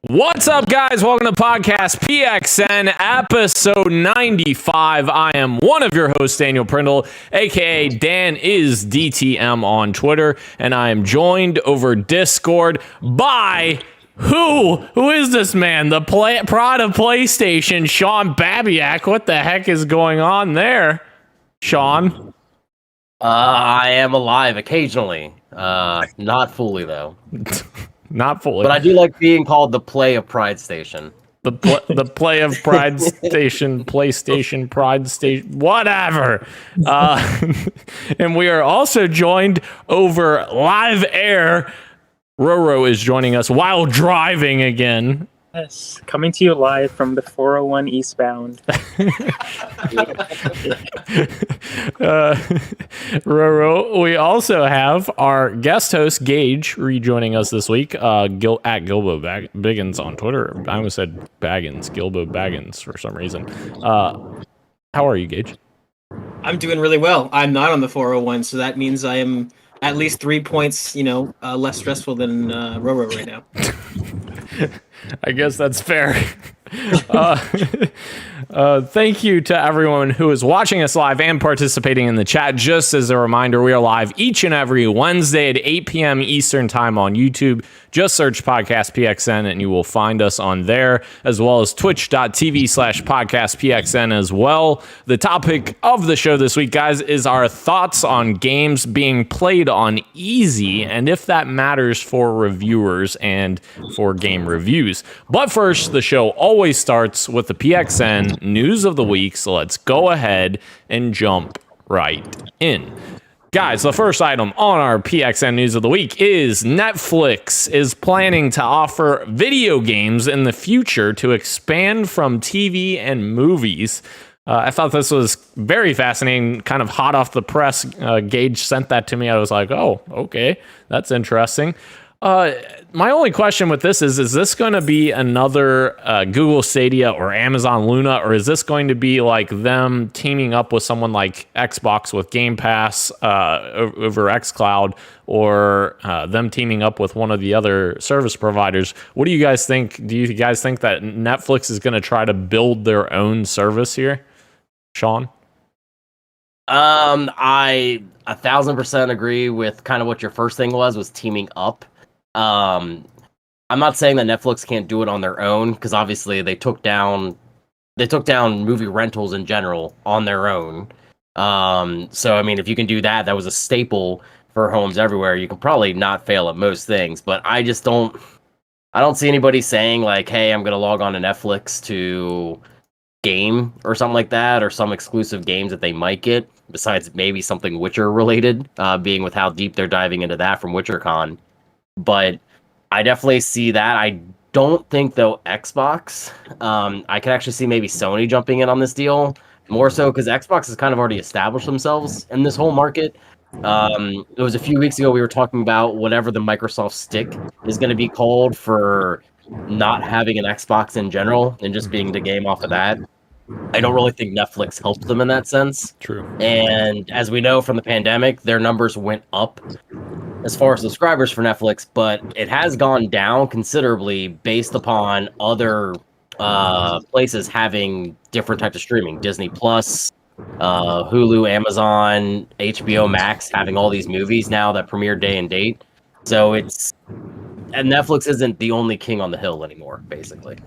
What's up, guys? Welcome to Podcast PXN, episode 95. I am one of your hosts, Daniel Prindle, aka Dan is DTM on Twitter, and I am joined over Discord by who? Who is this man? The prod of PlayStation, Sean Babiak. What the heck is going on there, Sean? I am alive occasionally. Not fully though. Not fully. But I do like being called the play of Pride Station. The play of Pride Station, PlayStation, Pride Station, whatever. And we are also joined over live air. Roro is joining us while driving again. Yes, coming to you live from the 401 eastbound. Roro, we also have our guest host, Gage, rejoining us this week. At Gilbo Biggins on Twitter. I almost said Baggins, Gilbo Baggins for some reason. How are you, Gage? I'm doing really well. I'm not on the 401, so that means I am at least 3 points, less stressful than Roro right now. I guess that's fair. Thank you to everyone who is watching us live and participating in the chat. Just as a reminder, we are live each and every Wednesday at 8 p.m. Eastern Time on YouTube. Just search Podcast PXN and you will find us on there, as well as twitch.tv/Podcast PXN as well. The topic of the show this week, guys, is our thoughts on games being played on easy and if that matters for reviewers and for game reviews. But first, the show always starts with the PXN news of the week, so let's go ahead and jump right in. Guys, the first item on our PXN news of the week is Netflix is planning to offer video games in the future to expand from TV and movies. I thought this was very fascinating, kind of hot off the press. Gage sent that to me. I was like, oh, okay, that's interesting. My only question with this is this going to be another Google Stadia or Amazon Luna, or is this going to be like them teaming up with someone like Xbox with Game Pass over xCloud, or them teaming up with one of the other service providers? What do you guys think? Do you guys think that Netflix is going to try to build their own service here? Sean? I 1,000% agree with kind of what your first thing was teaming up. I'm not saying that Netflix can't do it on their own, because obviously they took down movie rentals in general on their own. So I mean, if you can do that, that was a staple for homes everywhere. You can probably not fail at most things, but I don't see anybody saying like, hey, I'm gonna log on to Netflix to game or something like that, or some exclusive games that they might get, besides maybe something Witcher related, being with how deep they're diving into that from WitcherCon. But I definitely see that. I don't think, though, Xbox. I could actually see maybe Sony jumping in on this deal, more so because Xbox has kind of already established themselves in this whole market. It was a few weeks ago we were talking about whatever the Microsoft Stick is going to be called for not having an Xbox in general and just being the game off of that. I don't really think Netflix helped them in that sense. True. And as we know from the pandemic, their numbers went up as far as subscribers for Netflix, but it has gone down considerably based upon other places having different types of streaming. Disney Plus, Hulu, Amazon, HBO Max having all these movies now that premiere day and date. So and Netflix isn't the only king on the hill anymore, basically.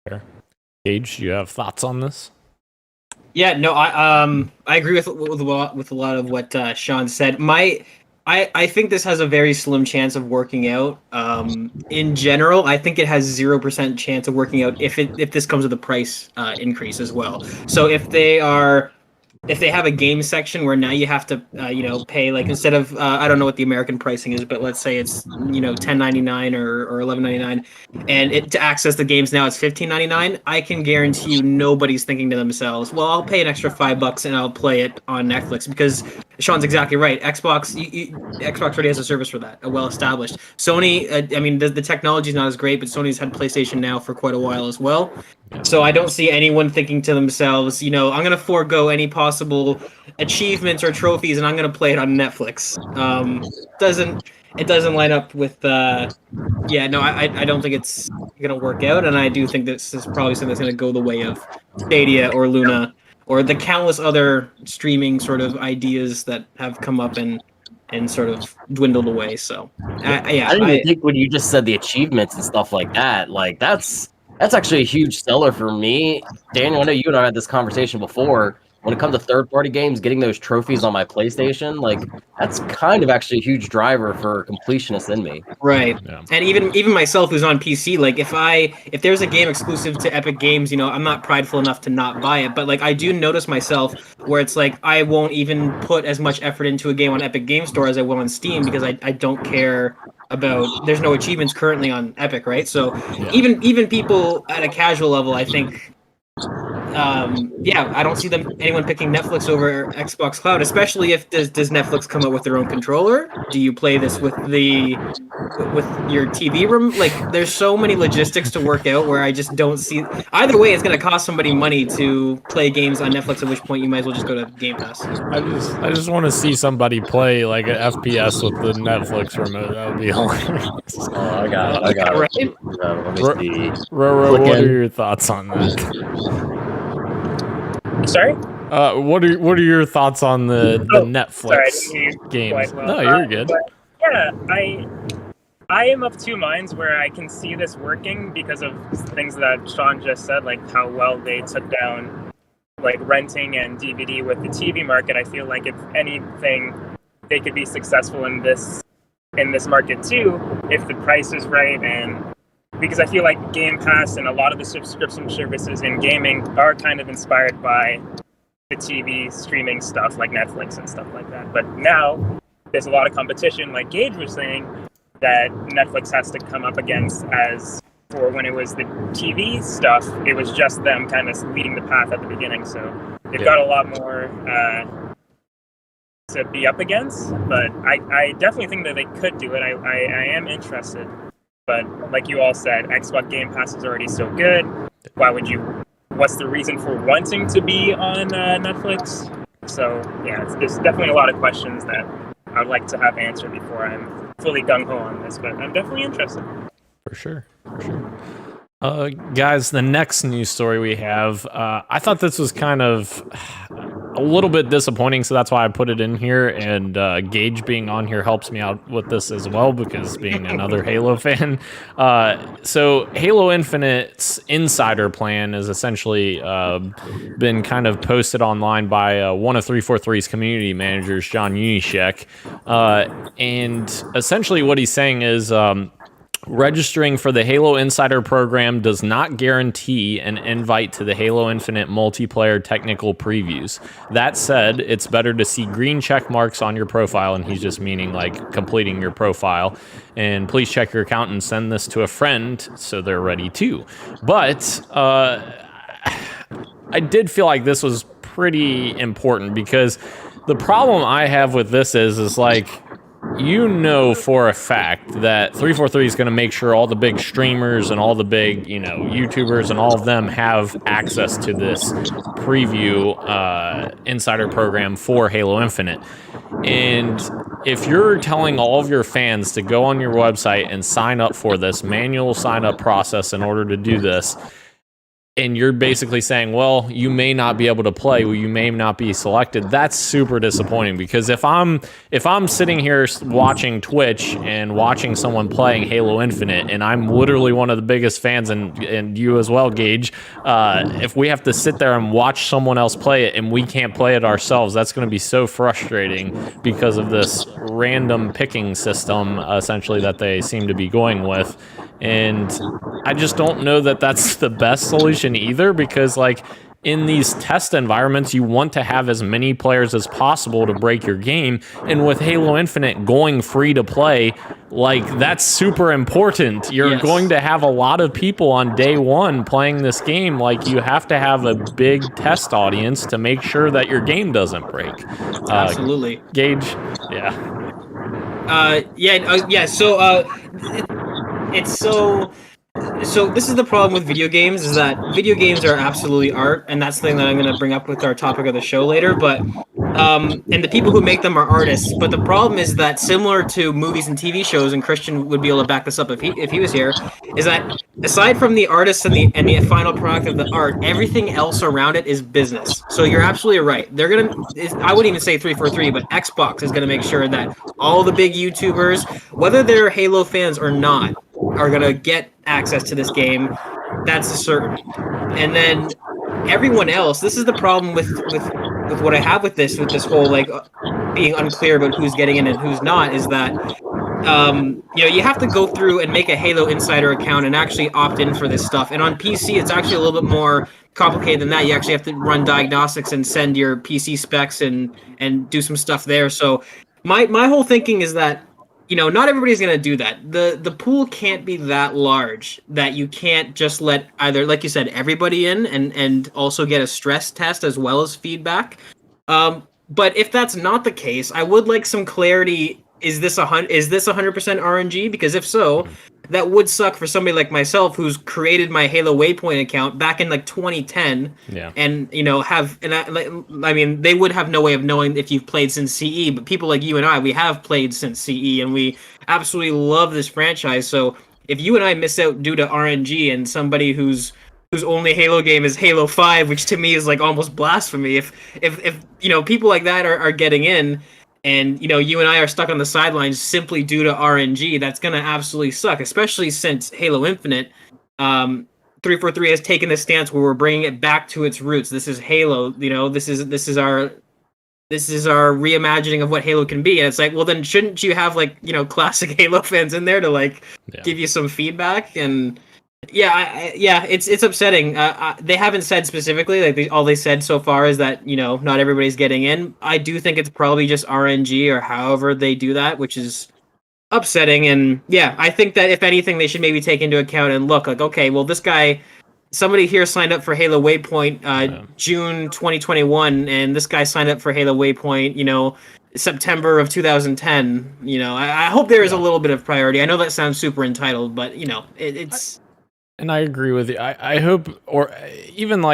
Fair. Gage, do you have thoughts on this? Yeah, no, I agree with a lot of what Sean said. I think this has a very slim chance of working out. In general, I think it has 0% chance of working out if this comes with a price increase as well. So if they have a game section where now you have to pay, like, instead of I don't know what the American pricing is, but let's say it's $10.99 or $11.99, and to access the games now it's $15.99. I can guarantee you nobody's thinking to themselves, well, I'll pay an extra $5 and I'll play it on Netflix, because Sean's exactly right. Xbox already has a service for that, well established. Sony, the technology is not as great, but Sony's had PlayStation Now for quite a while as well. So I don't see anyone thinking to themselves, I'm going to forego any possible achievements or trophies, and I'm going to play it on Netflix. It doesn't line up with. I don't think it's going to work out, and I do think this is probably something that's going to go the way of Stadia or Luna or the countless other streaming sort of ideas that have come up and sort of dwindled away. So I didn't even think when you just said the achievements and stuff like that, like that's actually a huge seller for me. Daniel, I know you and I had this conversation before. When it comes to third-party games, getting those trophies on my PlayStation, like that's kind of actually a huge driver for completionists in me. Right. Yeah. And even myself, who's on PC, like if there's a game exclusive to Epic Games, I'm not prideful enough to not buy it. But like I do notice myself where it's like I won't even put as much effort into a game on Epic Game Store as I will on Steam because I don't care about. There's no achievements currently on Epic, right? So even people at a casual level, I think. I don't see anyone picking Netflix over Xbox Cloud, especially if does Netflix come up with their own controller? Do you play this with your TV room? Like, there's so many logistics to work out where I just don't see. Either way, it's going to cost somebody money to play games on Netflix. At which point, you might as well just go to Game Pass. I just want to see somebody play like an FPS with the Netflix remote. That would be hilarious. I got it. Right? Let me see. Roro, what are your thoughts on that? Sorry? What are your thoughts on the Netflix games? Well. No, you're good. Yeah, I am of two minds where I can see this working because of things that Sean just said, like how well they took down like renting and DVD with the TV market. I feel like if anything, they could be successful in this market too, if the price is right. And because I feel like Game Pass and a lot of the subscription services in gaming are kind of inspired by the TV streaming stuff like Netflix and stuff like that. But now there's a lot of competition, like Gage was saying, that Netflix has to come up against. As for when it was the TV stuff, it was just them kind of leading the path at the beginning. So they've got a lot more to be up against. But I definitely think that they could do it. I am interested. But like you all said, Xbox Game Pass is already so good. What's the reason for wanting to be on Netflix? So yeah, there's definitely a lot of questions that I would like to have answered before I'm fully gung-ho on this, but I'm definitely interested. For sure. Guys, the next news story we have, I thought this was kind of a little bit disappointing, so that's why I put it in here, and Gage being on here helps me out with this as well, because being another Halo fan. So Halo Infinite's insider plan is essentially been kind of posted online by one of 343's community managers, John Unishek, and essentially what he's saying is registering for the Halo Insider program does not guarantee an invite to the Halo Infinite multiplayer technical previews. That said, it's better to see green check marks on your profile, and he's just meaning like completing your profile. And please check your account and send this to a friend so they're ready too. But I did feel like this was pretty important, because the problem I have with this is like, for a fact that 343 is going to make sure all the big streamers and all the big, YouTubers and all of them have access to this preview insider program for Halo Infinite. And if you're telling all of your fans to go on your website and sign up for this manual sign-up process in order to do this, and you're basically saying, well, you may not be able to play, you may not be selected, that's super disappointing. Because if I'm sitting here watching Twitch and watching someone playing Halo Infinite, and I'm literally one of the biggest fans, and you as well, Gage, if we have to sit there and watch someone else play it and we can't play it ourselves, that's going to be so frustrating because of this random picking system, essentially, that they seem to be going with. And I just don't know that that's the best solution either, because like in these test environments, you want to have as many players as possible to break your game. And with Halo Infinite going free to play, like that's super important. You're going to have a lot of people on day one playing this game. Like you have to have a big test audience to make sure that your game doesn't break. Absolutely. Gage? Yeah. So it's so so this is the problem with video games, is that video games are absolutely art, and that's the thing that I'm going to bring up with our topic of the show later. But and the people who make them are artists. But the problem is that, similar to movies and TV shows, and Christian would be able to back this up if he was here, is that aside from the artists and the final product of the art, everything else around it is business. So you're absolutely right. They're gonna. I wouldn't even say 343, but Xbox is gonna make sure that all the big YouTubers, whether they're Halo fans or not, are gonna get access to this game. That's a certainty. And then everyone else, this is the problem with what I have with this whole like being unclear about who's getting in and who's not, is that you have to go through and make a Halo Insider account and actually opt in for this stuff. And on PC, it's actually a little bit more complicated than that. You actually have to run diagnostics and send your PC specs and do some stuff there. So my whole thinking is that, not everybody's going to do that. The pool can't be that large that you can't just let either, like you said, everybody in and also get a stress test as well as feedback. But if that's not the case, I would like some clarity. Is this 100% RNG? Because if so, that would suck for somebody like myself who's created my Halo Waypoint account back in like 2010. Yeah. And I mean, they would have no way of knowing if you've played since CE, but people like you and I, we have played since CE, and we absolutely love this franchise. So if you and I miss out due to RNG, and somebody whose only Halo game is Halo 5, which to me is like almost blasphemy, if people like that are getting in, and you and I are stuck on the sidelines simply due to RNG, that's gonna absolutely suck. Especially since Halo Infinite, 343 has taken this stance where we're bringing it back to its roots. This is Halo. This is our reimagining of what Halo can be. And it's like, well, then shouldn't you have classic Halo fans in there to give you some feedback? And it's upsetting. They haven't said specifically. All they said so far is that not everybody's getting in. I do think it's probably just RNG or however they do that, which is upsetting. And I think that if anything, they should maybe take into account and look like, okay, well, this guy, somebody here signed up for Halo Waypoint June 2021, and this guy signed up for Halo Waypoint September of 2010. I hope there is a little bit of priority. I know that sounds super entitled, but it's. And I agree with you. I hope, or even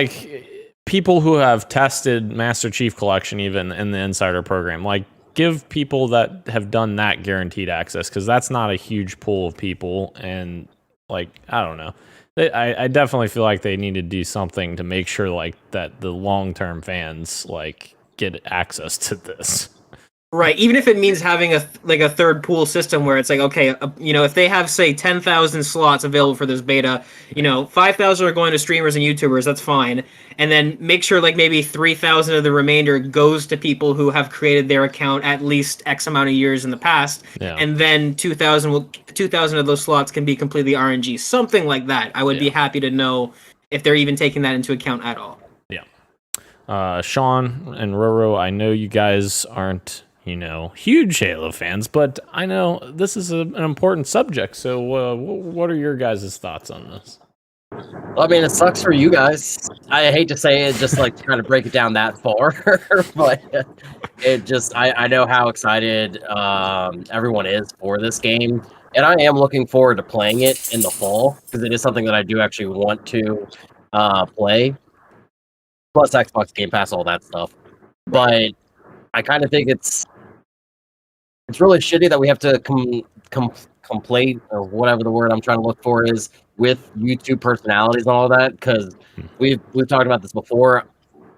people who have tested Master Chief Collection, even in the Insider program, give people that have done that guaranteed access, because that's not a huge pool of people. And I don't know. I definitely feel like they need to do something to make sure that the long-term fans get access to this. Right, even if it means having a third pool system where it's okay, if they have, say, 10,000 slots available for this beta, 5,000 are going to streamers and YouTubers, that's fine. And then make sure maybe 3,000 of the remainder goes to people who have created their account at least X amount of years in the past. Yeah. And then 2,000 of those slots can be completely RNG, something like that. I would be happy to know if they're even taking that into account at all. Yeah. Sean and Roro, I know you guys aren't huge Halo fans, but I know this is an important subject. So what are your guys' thoughts on this? Well, I mean, it sucks for you guys. I hate to say it, just trying to break it down that far, but it just, I know how excited everyone is for this game. And I am looking forward to playing it in the fall, because it is something that I do actually want to play. Plus Xbox Game Pass, all that stuff. But I kind of think it's really shitty that we have to complain, or whatever the word I'm trying to look for is, with YouTube personalities and all that, because we've talked about this before.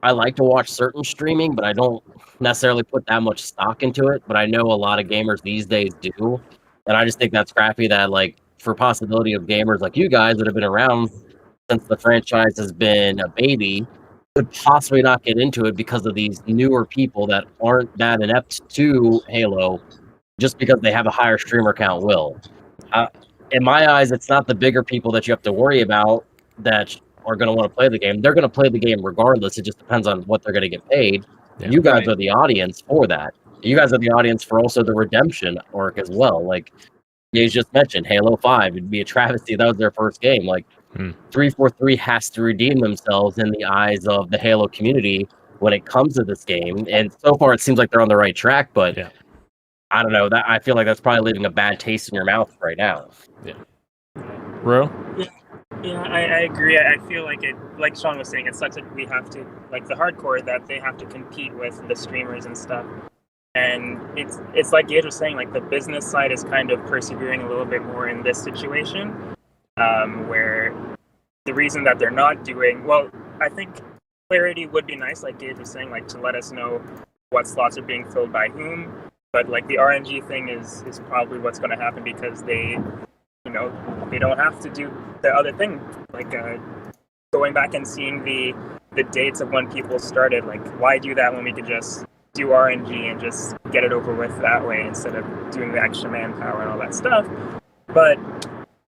I like to watch certain streaming, but I don't necessarily put that much stock into it. But I know a lot of gamers these days do, and I just think that's crappy that for possibility of gamers like you guys that have been around since the franchise has been a baby could possibly not get into it because of these newer people that aren't that inept to Halo, just because they have a higher streamer count will. In my eyes, it's not the bigger people that you have to worry about that are going to want to play the game. They're going to play the game regardless. It just depends on what they're going to get paid. Yeah, you guys are the audience for that. You guys are the audience for also the redemption arc as well. You just mentioned Halo 5. It'd be a travesty that was their first game. 343 has to redeem themselves in the eyes of the Halo community when it comes to this game. And so far, it seems like they're on the right track, but I don't know. That I feel like that's probably leaving a bad taste in your mouth right now. Yeah. Ro? Yeah, I agree. I feel like it, like Sean was saying, it's such a, we have to, like the hardcore, that they have to compete with the streamers and stuff. And it's like Gage was saying, like the business side is kind of persevering a little bit more in this situation, where the reason that they're not doing, well, I think clarity would be nice, like Gage was saying, like to let us know what slots are being filled by whom. But like the RNG thing is probably what's going to happen, because they don't have to do the other thing, like going back and seeing the dates of when people started. Like, why do that when we could just do RNG and just get it over with that way instead of doing the extra manpower and all that stuff? But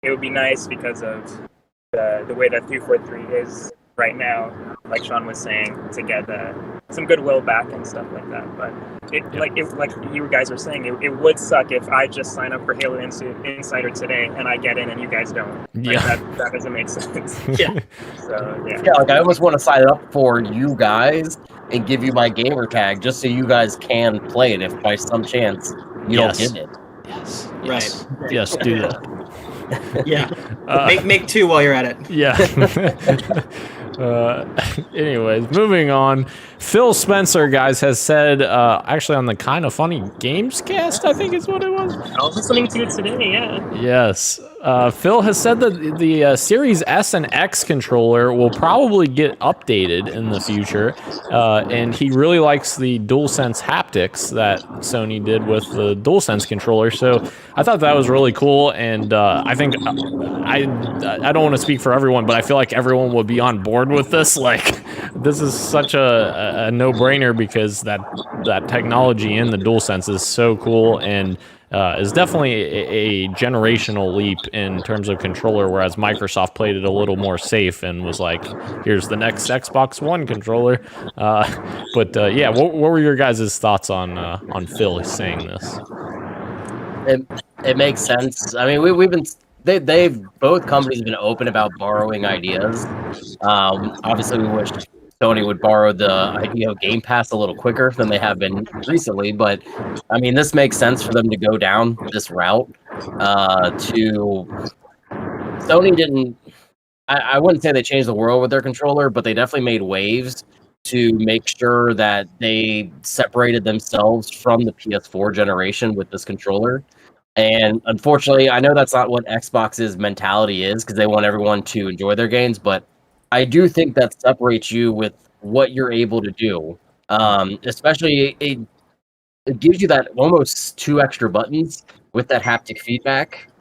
it would be nice because of the way that 343 is right now, like Sean was saying, to get some goodwill back and stuff like that. But like you guys were saying, it would suck if I just sign up for Halo Insider today and I get in and you guys don't. Yeah, that doesn't make sense. Yeah. So Yeah, like I almost want to sign up for you guys and give you my gamer tag just so you guys can play it if by some chance you don't get it. Yes. Right. Yes, do that. Yeah. Make two while you're at it. Yeah. Anyways, moving on. Phil Spencer, guys, has said, actually on the Kind of Funny Games cast, I think is what it was. I was listening to it today, yeah. Yes. Phil has said that the Series S and X controller will probably get updated in the future, and he really likes the DualSense haptics that Sony did with the DualSense controller. So I thought that was really cool, and I think I don't want to speak for everyone, but I feel like everyone would be on board with this. Like, this is such a no-brainer, because that technology in the DualSense is so cool, and is definitely a generational leap in terms of controller, whereas Microsoft played it a little more safe and was like, here's the next Xbox One controller. Yeah, what were your guys' thoughts on Phil saying this? It makes sense. I mean, we've been they've both companies have been open about borrowing ideas. Obviously, we wish Sony would borrow the idea of Game Pass a little quicker than they have been recently, but I mean, this makes sense for them to go down this route. Sony didn't. I wouldn't say they changed the world with their controller, but they definitely made waves to make sure that they separated themselves from the PS4 generation with this controller. And unfortunately, I know that's not what Xbox's mentality is, because they want everyone to enjoy their games, but I do think that separates you with what you're able to do. Especially, it gives you that almost 2 extra buttons with that haptic feedback,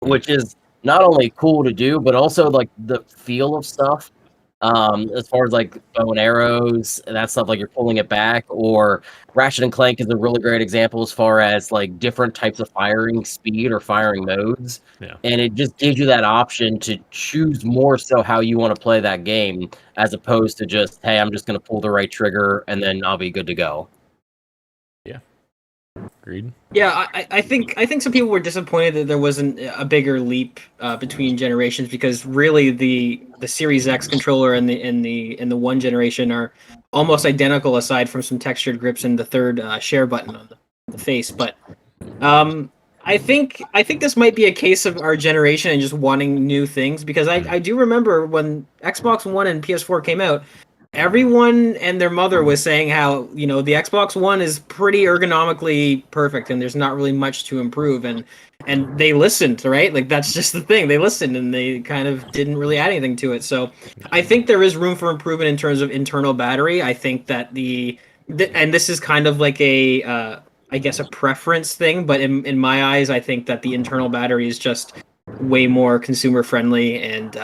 which is not only cool to do, but also like the feel of stuff. As far as like bow and arrows and that stuff, like you're pulling it back, or Ratchet and Clank is a really great example as far as like different types of firing speed or firing modes. Yeah. And it just gives you that option to choose more so how you want to play that game, as opposed to just, hey, I'm just going to pull the right trigger and then I'll be good to go. Agreed. Yeah, I think some people were disappointed that there wasn't a bigger leap between generations, because really the Series X controller and the One generation are almost identical, aside from some textured grips and the third share button on the face. But I think this might be a case of our generation and just wanting new things, because I do remember when Xbox One and PS4 came out, everyone and their mother was saying how, the Xbox One is pretty ergonomically perfect and there's not really much to improve, and they listened, right? Like, that's just the thing. They listened and they kind of didn't really add anything to it. So I think there is room for improvement in terms of internal battery. I think that and this is kind of like I guess a preference thing, but in my eyes, I think that the internal battery is just way more consumer friendly, and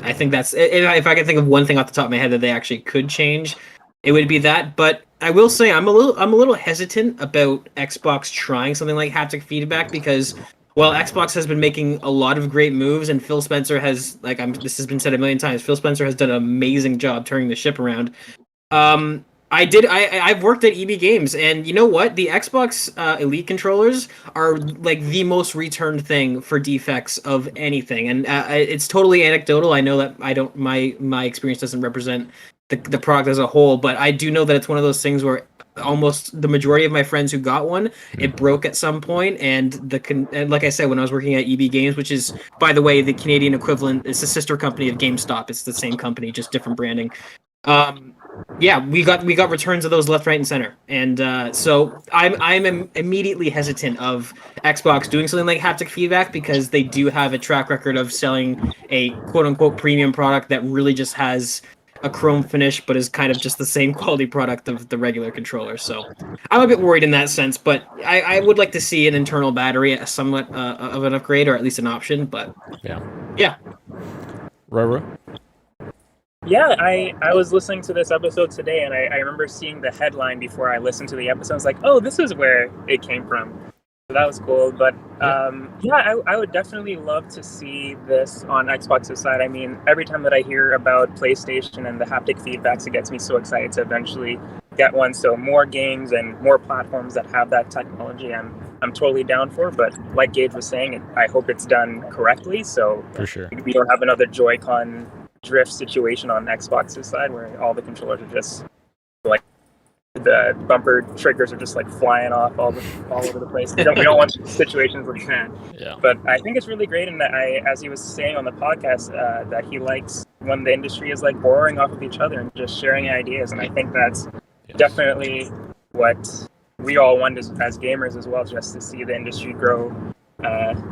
I think that's, if I can think of one thing off the top of my head that they actually could change, it would be that. But I will say I'm a little hesitant about Xbox trying something like haptic feedback, because while Xbox has been making a lot of great moves, and Phil Spencer has, this has been said a million times, Phil Spencer has done an amazing job turning the ship around. I've worked at EB Games, and you know what? The Xbox Elite controllers are like the most returned thing for defects of anything, and it's totally anecdotal. I know that my experience doesn't represent the product as a whole, but I do know that it's one of those things where almost the majority of my friends who got one, it broke at some point, and and like I said, when I was working at EB Games, which is, by the way, the Canadian equivalent, it's a sister company of GameStop. It's the same company, just different branding. Yeah, we got returns of those left, right, and center, and so I'm immediately hesitant of Xbox doing something like haptic feedback, because they do have a track record of selling a quote unquote premium product that really just has a chrome finish, but is kind of just the same quality product of the regular controller. So I'm a bit worried in that sense, but I would like to see an internal battery, a somewhat of an upgrade, or at least an option. But yeah. Roro? Yeah, I was listening to this episode today, and I remember seeing the headline before I listened to the episode. I was like, oh, this is where it came from. So that was cool. But I would definitely love to see this on Xbox's side. I mean, every time that I hear about PlayStation and the haptic feedbacks, it gets me so excited to eventually get one. So more games and more platforms that have that technology, I'm totally down for. But like Gage was saying, I hope it's done correctly. So For sure. we don't have another Joy-Con drift situation on Xbox's side where all the controllers are just like the bumper triggers are just like flying off all over the place. We don't want situations like that. Yeah. But I think it's really great, and that as he was saying on the podcast, that he likes when the industry is like borrowing off of each other and just sharing ideas, and I think that's definitely what we all want as gamers as well, just to see the industry grow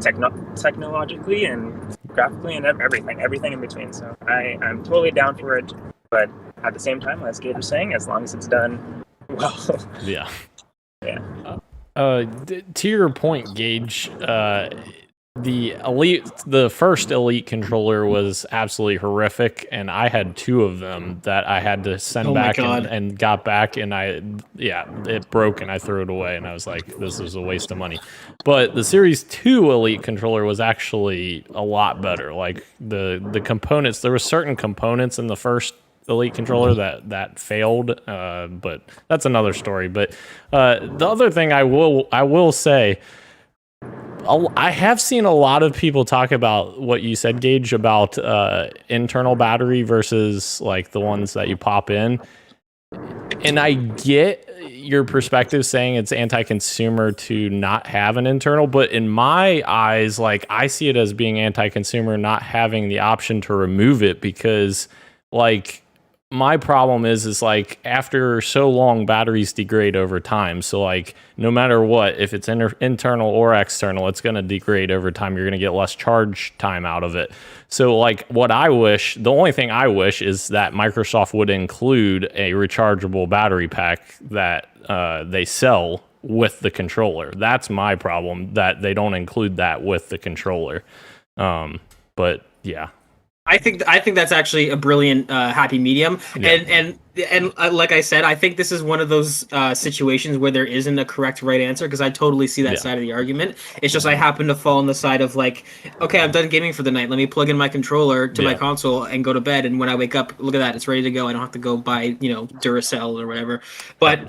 technologically and graphically and everything in between. So I'm totally down for it, but at the same time, as Gabe was saying, as long as it's done well. Yeah. Yeah. To your point, Gage, the first Elite controller was absolutely horrific, and I had two of them that I had to send back and got back, and it broke and I threw it away, and I was like, this is a waste of money. But the Series 2 Elite controller was actually a lot better. Like the components, there were certain components in the first Elite controller that failed, but that's another story. But the other thing I will say, I have seen a lot of people talk about what you said, Gage, about internal battery versus like the ones that you pop in. And I get your perspective saying it's anti-consumer to not have an internal, but in my eyes, like I see it as being anti-consumer not having the option to remove it, because like my problem is like after so long, batteries degrade over time. So like no matter what, if it's internal or external, it's going to degrade over time. You're going to get less charge time out of it. So like the only thing I wish is that Microsoft would include a rechargeable battery pack that they sell with the controller. That's my problem, that they don't include that with the controller. But yeah. I think that's actually a brilliant happy medium, and like I said, I think this is one of those situations where there isn't a correct right answer, because I totally see that side of the argument. It's just I happen to fall on the side of like, okay, I'm done gaming for the night. Let me plug in my controller to my console and go to bed. And when I wake up, look at that, it's ready to go. I don't have to go buy Duracell or whatever. But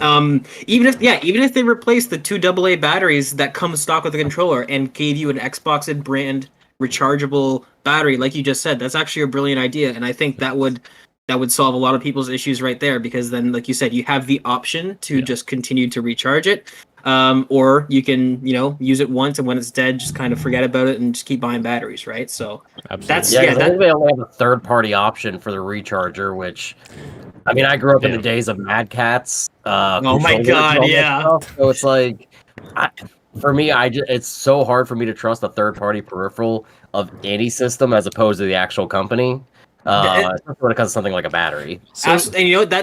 even if they replaced the 2 AA batteries that come stock with the controller and gave you an Xbox brand rechargeable battery, like you just said, that's actually a brilliant idea, and I think that would solve a lot of people's issues right there, because then, like you said, you have the option to just continue to recharge it, or you can use it once, and when it's dead, just kind of forget about it and just keep buying batteries, right? So absolutely. I think they only have a third-party option for the recharger, which, I mean, I grew up in the days of Mad Catz. Oh my god, yeah. So it's like, for me, it's so hard for me to trust a third-party peripheral of any system as opposed to the actual company. Especially when it comes to something like a battery. And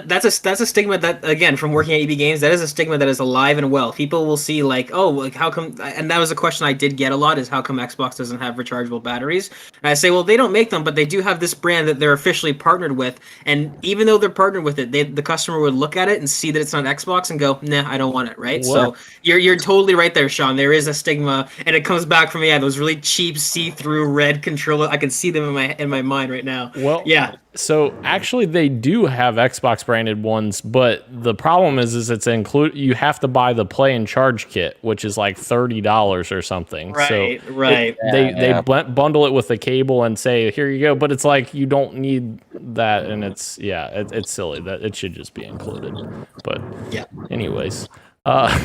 that's a stigma that, again, from working at EB Games, that is a stigma that is alive and well. People will see like, oh, like how come? And that was a question I did get a lot: is how come Xbox doesn't have rechargeable batteries? And I say, well, they don't make them, but they do have this brand that they're officially partnered with. And even though they're partnered with it, the customer would look at it and see that it's not Xbox and go, nah, I don't want it, right? So you're totally right there, Sean. There is a stigma, and it comes back from those really cheap see-through red controller. I can see them in my mind right now. Well, Yeah. So actually, they do have Xbox branded ones, but the problem is it's you have to buy the Play and Charge kit, which is like $30 or something. Right, so right. They bundle it with the cable and say, here you go. But it's like you don't need that, and it's silly that it should just be included. But Yeah. anyways.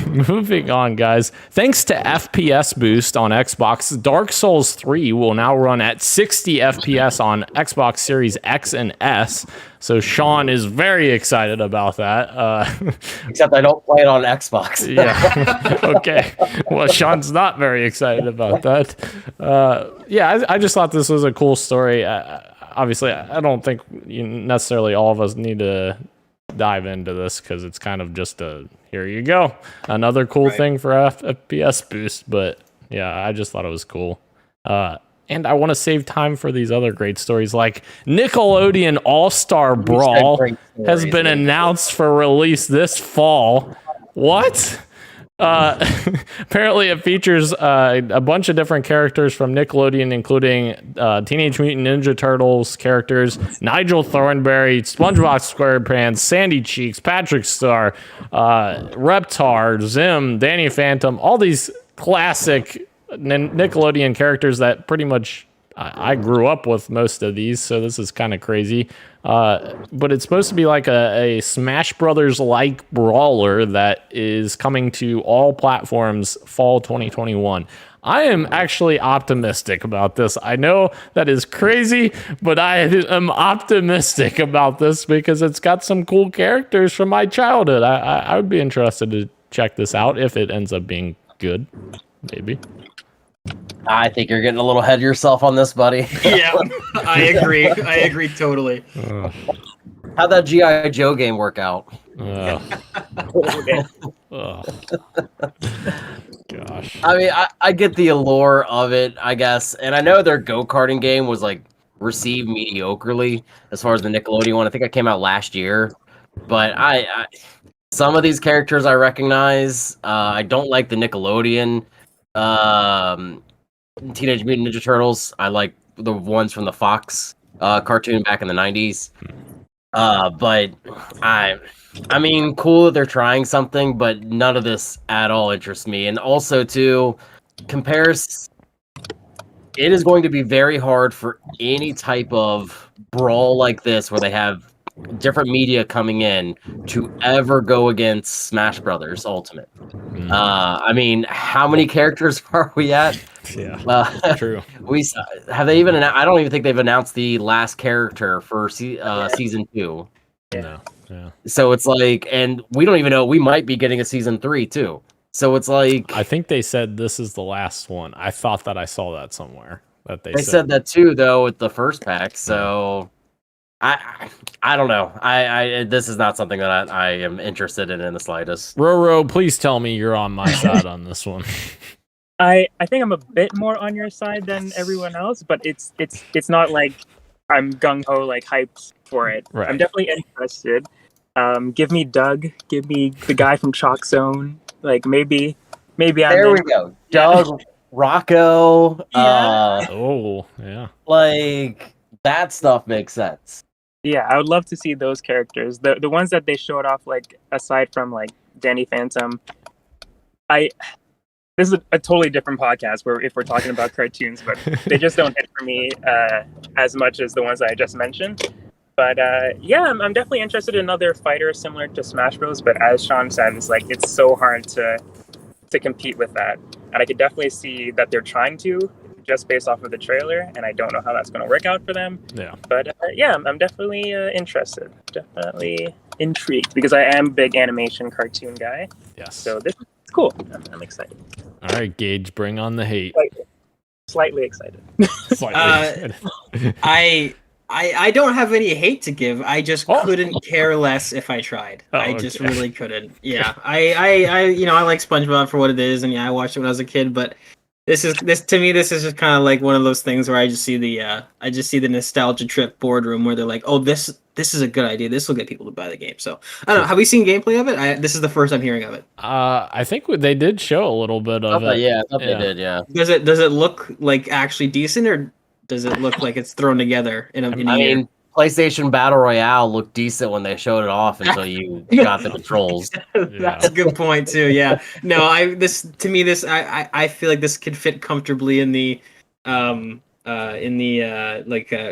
Moving on, guys. Thanks to FPS Boost on Xbox, Dark Souls 3 will now run at 60 FPS on Xbox Series X and S. So Sean is very excited about that. Except I don't play it on Xbox. Yeah. Okay. Well, Sean's not very excited about that. I just thought this was a cool story. Obviously, I don't think necessarily all of us need to dive into this because it's kind of just here you go, another cool thing for FPS Boost. But yeah, I just thought it was cool. And I want to save time for these other great stories, like Nickelodeon All-Star Brawl has been announced for release this fall. What? Apparently it features a bunch of different characters from Nickelodeon, including Teenage Mutant Ninja Turtles characters, Nigel Thornberry, SpongeBob SquarePants, Sandy Cheeks, Patrick Star, Reptar, Zim, Danny Phantom, all these classic Nickelodeon characters that pretty much I grew up with most of these, so this is kind of crazy. But it's supposed to be like a Smash Brothers like brawler that is coming to all platforms fall 2021. I am actually optimistic about this. I know that is crazy, but I am optimistic about this because it's got some cool characters from my childhood. I would be interested to check this out if it ends up being good, maybe. I think you're getting a little ahead of yourself on this, buddy. Yeah, I agree totally. How'd that G.I. Joe game work out? Gosh. I mean, I get the allure of it, I guess. And I know their go-karting game was like received mediocrely as far as the Nickelodeon one. I think it came out last year. But I some of these characters I recognize. I don't like the Nickelodeon Teenage Mutant Ninja Turtles. I like the ones from the Fox cartoon back in the 90s. But I mean, cool that they're trying something, but none of this at all interests me. And also, too, it is going to be very hard for any type of brawl like this where they have different media coming in to ever go against Smash Brothers Ultimate. I mean, how many characters are we at? Yeah, true. Have they even? I don't even think they've announced the last character for season 2. No. Yeah. So it's like, and we don't even know. We might be getting a season 3 too. So it's like, I think they said this is the last one. I thought that I saw that somewhere that they said that too, though, with the first pack. So I don't know. This is not something that I am interested in the slightest. Roro, please tell me you're on my side on this one. I think I'm a bit more on your side than everyone else, but it's not like I'm gung ho like hyped for it. Right. I'm definitely interested. Give me Doug. Give me the guy from Chalk Zone. Like maybe I'm there. We go. Doug, Rocco. Yeah. Oh yeah. Like that stuff makes sense. Yeah, I would love to see those characters. The ones that they showed off, like aside from like Danny Phantom. This is a totally different podcast where if we're talking about cartoons, but they just don't hit for me as much as the ones that I just mentioned. But yeah, I'm definitely interested in another fighter similar to Smash Bros. But as Sean said, it's so hard to compete with that. And I could definitely see that they're trying to, just based off of the trailer, and I don't know how that's going to work out for them. Yeah. But yeah, I'm definitely interested. Definitely intrigued because I am a big animation cartoon guy. Yes. So this is cool. I'm excited. All right, Gage, bring on the hate. Slightly excited. Slightly excited. I don't have any hate to give. I just couldn't care less if I tried. I just really couldn't. Yeah. I like SpongeBob for what it is, and yeah, I watched it when I was a kid, but this is just kind of like one of those things where I just see the nostalgia trip boardroom where they're like, oh, this is a good idea. This will get people to buy the game. So I don't know. Have we seen gameplay of it? This is the first I'm hearing of it. I think they did show a little bit of it. Yeah, I thought they did. Yeah. Does it look like actually decent, or does it look like it's thrown together in a year? mean, PlayStation Battle Royale looked decent when they showed it off until you got the controls. That's a good point too. Yeah. No, I feel like this could fit comfortably in the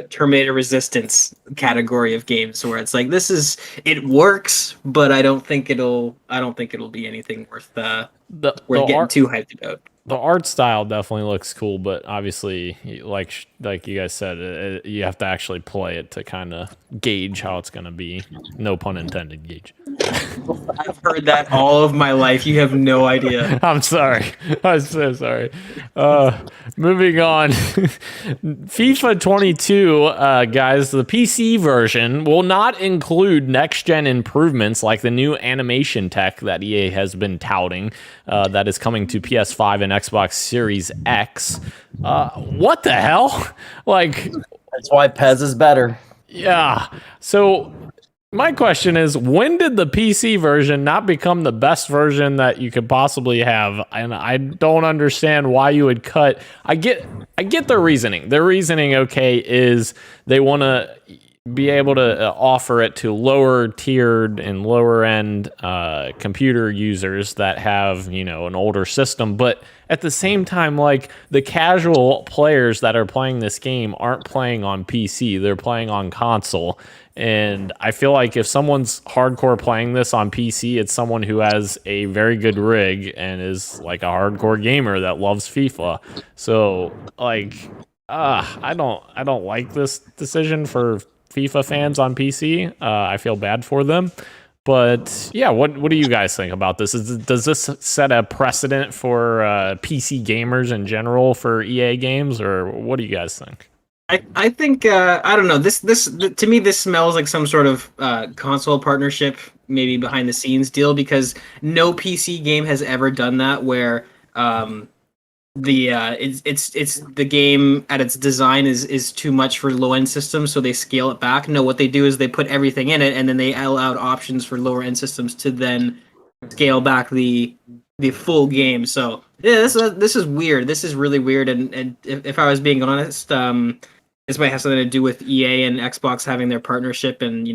Terminator Resistance category of games, where it's like it works, but I don't think it'll be anything worth getting too hyped about. The art style definitely looks cool, but obviously, like you guys said, you have to actually play it to kind of gauge how it's going to be. No pun intended, gauge. I've heard that all of my life. You have no idea. I'm sorry. I'm so sorry. Moving on. FIFA 22, guys, the PC version will not include next-gen improvements like the new animation tech that EA has been touting that is coming to PS5 and Xbox Series X. What the hell? Like, that's why PES is better. Yeah. So my question is, when did the PC version not become the best version that you could possibly have? And I don't understand why you would cut. I get their reasoning. Their reasoning, okay, is they want to be able to offer it to lower tiered and lower end computer users that have, an older system. But at the same time, like, the casual players that are playing this game aren't playing on PC, they're playing on console. And I feel like if someone's hardcore playing this on PC, it's someone who has a very good rig and is like a hardcore gamer that loves FIFA. So, like, I don't like this decision for FIFA fans on PC. I feel bad for them. But yeah, what do you guys think about this? Does this set a precedent for PC gamers in general for EA games, or what do you guys think? I think I don't know. This to me, this smells like some sort of console partnership, maybe behind the scenes deal, because no PC game has ever done that, where it's the game at its design is too much for low end systems, so they scale it back. No, what they do is they put everything in it, and then they allow options for lower end systems to then scale back the full game. So yeah, this is weird. This is really weird. And if I was being honest, this might have something to do with EA and Xbox having their partnership, and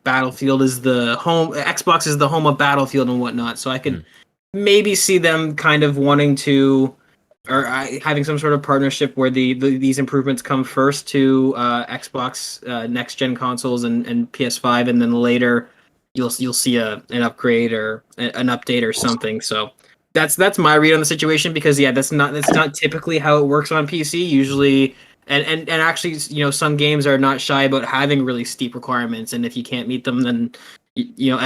Battlefield is the home. Xbox is the home of Battlefield and whatnot. So I could maybe see them kind of wanting to, or having some sort of partnership where these improvements come first to Xbox next gen consoles and PS5, and then later you'll see an upgrade or an update or something. So that's my read on the situation, because that's not typically how it works on PC usually. And actually, some games are not shy about having really steep requirements, and if you can't meet them, then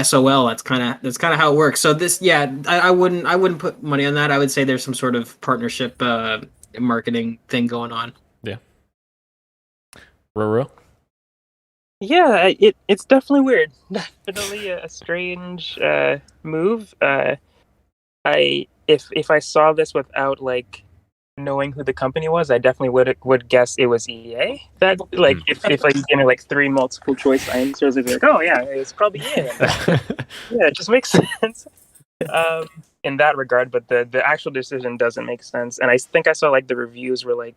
SOL. That's kind of how it works. So this, I wouldn't put money on that. I would say there's some sort of partnership marketing thing going on. Yeah. Roro? Yeah, it's definitely weird. Definitely a strange move. If I saw this without knowing who the company was, I definitely would guess it was EA. That if I give three multiple choice answers, it's like, oh yeah, it's probably EA. Yeah, it just makes sense in that regard. But the actual decision doesn't make sense. And I think I saw the reviews were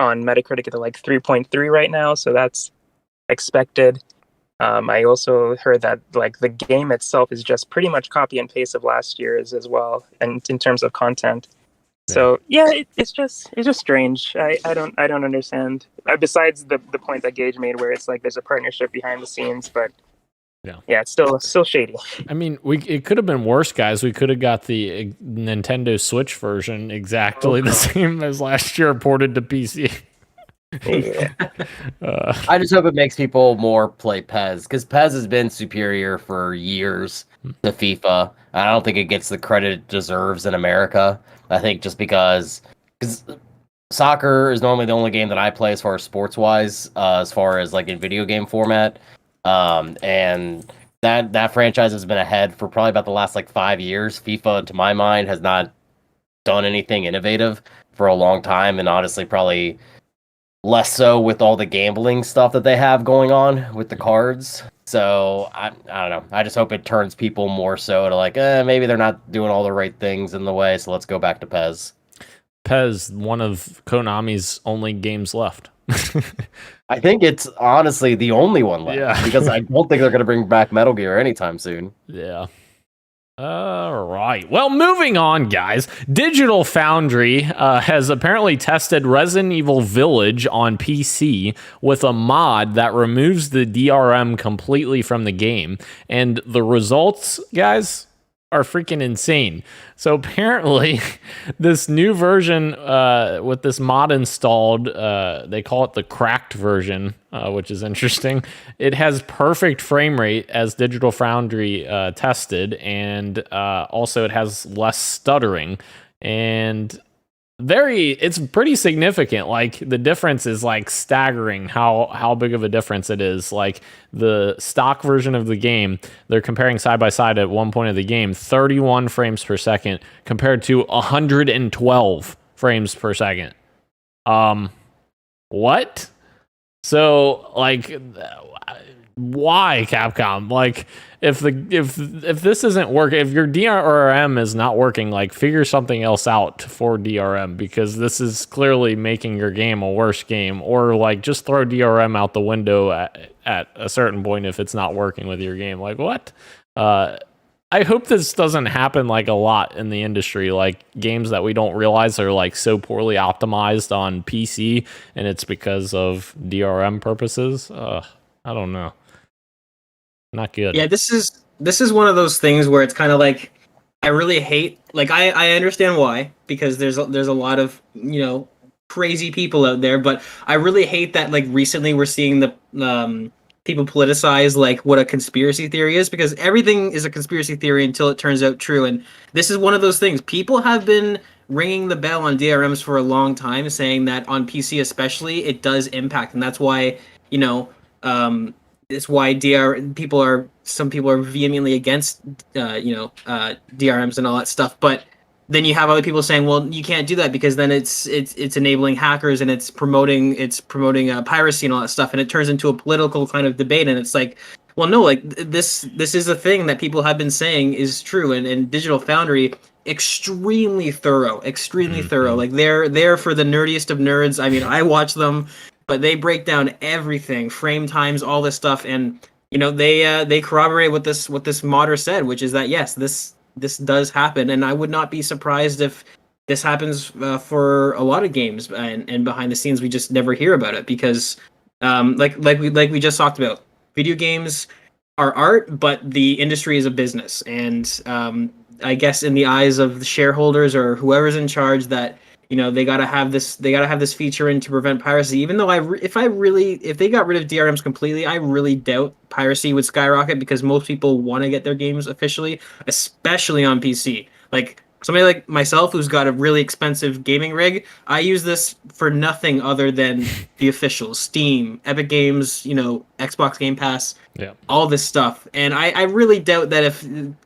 on Metacritic they're 3.3 right now, so that's expected. I also heard that the game itself is just pretty much copy and paste of last year's as well, and in terms of content. So yeah, it's just strange. I don't understand. Besides the point that Gage made, where it's there's a partnership behind the scenes, but yeah, it's still shady. I mean, it could have been worse, guys. We could have got the Nintendo Switch version exactly the same as last year, ported to PC. Yeah. I just hope it makes people more play PES, because PES has been superior for years to FIFA. I don't think it gets the credit it deserves in America. I think just because soccer is normally the only game that I play as far as sports-wise, as far as in video game format, and that franchise has been ahead for probably about the last 5 years. FIFA, to my mind, has not done anything innovative for a long time, and honestly, probably less so with all the gambling stuff that they have going on with the cards. So I don't know. I just hope it turns people more so to maybe they're not doing all the right things in the way, so let's go back to PES. PES, one of Konami's only games left. I think it's honestly the only one left because I don't think they're going to bring back Metal Gear anytime soon. Yeah. All right. Well, moving on, guys. Digital Foundry has apparently tested Resident Evil Village on PC with a mod that removes the DRM completely from the game. And the results, guys, are freaking insane. So apparently, this new version with this mod installed, they call it the cracked version, which is interesting. It has perfect frame rate as Digital Foundry tested, and also it has less stuttering. And it's pretty significant. Like, the difference is like staggering how big of a difference it is. Like, the stock version of the game, they're comparing side by side at one point of the game, 31 frames per second compared to 112 frames per second. What? So, like, why, Capcom? Like, if this isn't working, if your DRM is not working, like, figure something else out for DRM, because this is clearly making your game a worse game. Or, like, just throw DRM out the window at a certain point if it's not working with your game. Like, what? I hope this doesn't happen, like, a lot in the industry, like games that we don't realize are, like, so poorly optimized on PC, and it's because of DRM purposes. I don't know. Not good. Yeah, this is one of those things where it's kind of like, I really hate, like, I understand why, because there's a lot of, you know, crazy people out there, but I really hate that, like, recently we're seeing the people politicize, like, what a conspiracy theory is, because everything is a conspiracy theory until it turns out true. And this is one of those things. People have been ringing the bell on DRMs for a long time, saying that on PC especially it does impact, and that's why, you know, it's why some people are vehemently against DRMs and all that stuff. But then you have other people saying, well, you can't do that because then it's enabling hackers and it's promoting piracy and all that stuff, and it turns into a political kind of debate. And it's like, well, no, like, this is a thing that people have been saying is true, and Digital Foundry, extremely thorough. Like, they're for the nerdiest of nerds. I mean, I watch them, but they break down everything, frame times, all this stuff, and, you know, they corroborate what this modder said, which is that yes, this does happen, and I would not be surprised if this happens for a lot of games, and behind the scenes we just never hear about it, because like we just talked about, video games are art, but the industry is a business, and I guess in the eyes of the shareholders or whoever's in charge, that, you know, they gotta have this feature in to prevent piracy. Even though if they got rid of DRMs completely, I really doubt piracy would skyrocket, because most people want to get their games officially, especially on PC. Like, somebody like myself who's got a really expensive gaming rig, I use this for nothing other than the officials, Steam, Epic Games, you know, Xbox Game Pass, all this stuff. And I really doubt that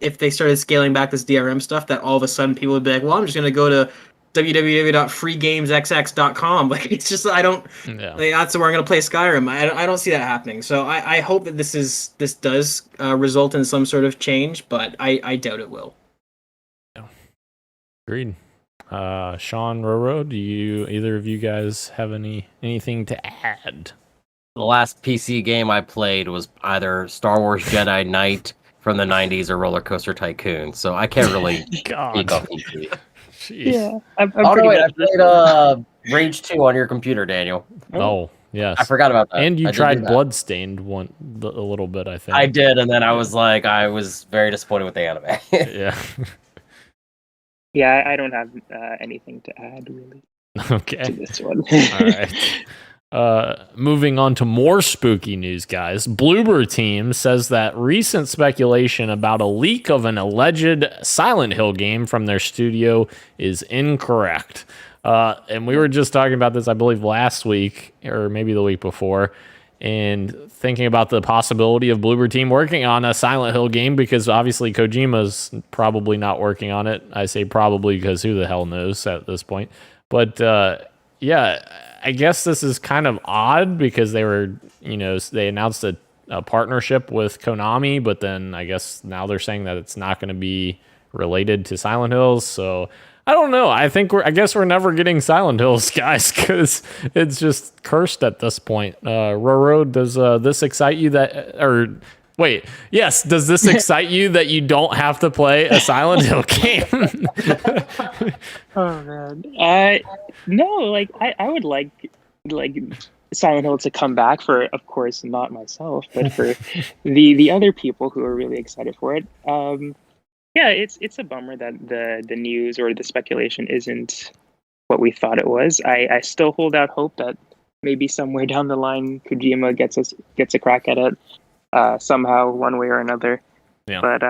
if they started scaling back this DRM stuff, that all of a sudden people would be like, well, I'm just gonna go to www.freegamesxx.com. Like, it's just, I don't, like, that's where I'm going to play Skyrim. I don't see that happening. So I hope that this does result in some sort of change, but I doubt it will. Agreed. Sean, Roro, do either of you guys have anything to add? The last PC game I played was either Star Wars Jedi Knight from the 90s or Roller Coaster Tycoon, so I can't really speak on PC. Jeez. Yeah, I played Rage 2 on your computer, Daniel. Oh, yes. I forgot about that. And you tried Bloodstained a little bit, I think. I did, and then I was very disappointed with the anime. Yeah. Yeah, I don't have anything to add, really, okay. to this one. All right. Moving on to more spooky news, guys. Bloober Team says that recent speculation about a leak of an alleged Silent Hill game from their studio is incorrect. And we were just talking about this, I believe, last week, or maybe the week before, and thinking about the possibility of Bloober Team working on a Silent Hill game, because obviously Kojima's probably not working on it. I say probably because who the hell knows at this point. But yeah, I guess this is kind of odd, because they announced a partnership with Konami, but then I guess now they're saying that it's not going to be related to Silent Hills. So I don't know. I guess we're never getting Silent Hills, guys, because it's just cursed at this point. Roro, does this excite you yes, does this excite you that you don't have to play a Silent Hill game? Oh man. No, like I would like Silent Hill to come back for, of course, not myself, but for the other people who are really excited for it. Yeah, it's a bummer that the news or the speculation isn't what we thought it was. I still hold out hope that maybe somewhere down the line Kojima gets a crack at it somehow, one way or another. Yeah. But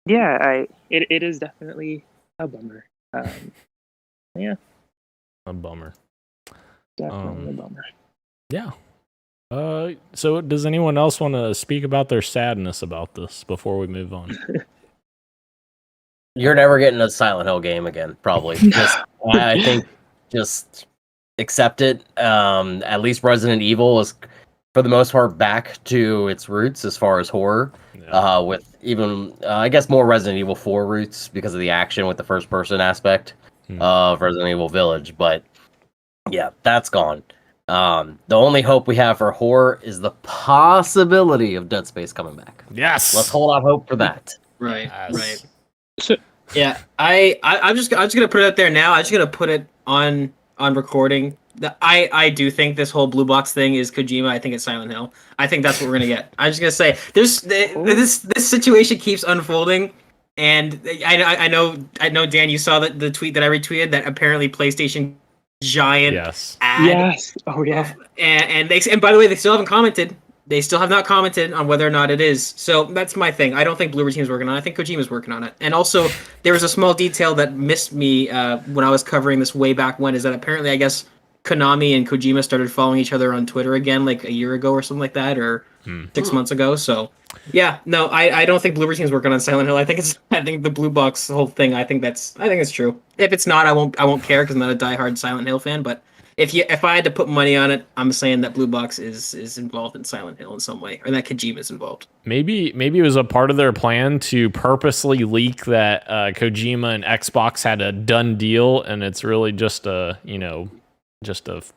it is definitely a bummer. Yeah, A bummer. definitely a bummer. Yeah. So does anyone else want to speak about their sadness about this before we move on? You're never getting a Silent Hill game again, probably. I think just accept it. At least Resident Evil is, for the most part, back to its roots as far as horror. Yeah. With even, I guess, more Resident Evil 4 roots because of the action with the first-person aspect of Resident Evil Village. But yeah, that's gone. The only hope we have for horror is the possibility of Dead Space coming back. Yes. Let's hold out hope for that. Right. Yes. Right. So, Yeah, I'm just gonna put it out there now. I'm just gonna put it on recording. I do think this whole blue box thing is Kojima. I think it's Silent Hill. I think that's what we're gonna get. I'm just gonna say this situation keeps unfolding, and I know Dan, you saw the tweet that I retweeted that apparently PlayStation giant ad. yes. Oh yeah. And by the way, they still haven't commented. They still have not commented on whether or not it is. So that's my thing. I don't think Bloober Team's working on it. I think Kojima's working on it. And also, there was a small detail that missed me when I was covering this way back when, is that apparently, I guess, Konami and Kojima started following each other on Twitter again like a year ago or something like that, or 6 months ago. So, yeah, no, I don't think Bloober Team's working on Silent Hill. I think the Blue Box whole thing. I think it's true. If it's not, I won't care because I'm not a diehard Silent Hill fan. But if I had to put money on it, I'm saying that Blue Box is involved in Silent Hill in some way, or that Kojima's involved. Maybe it was a part of their plan to purposely leak that Kojima and Xbox had a done deal, and it's really just a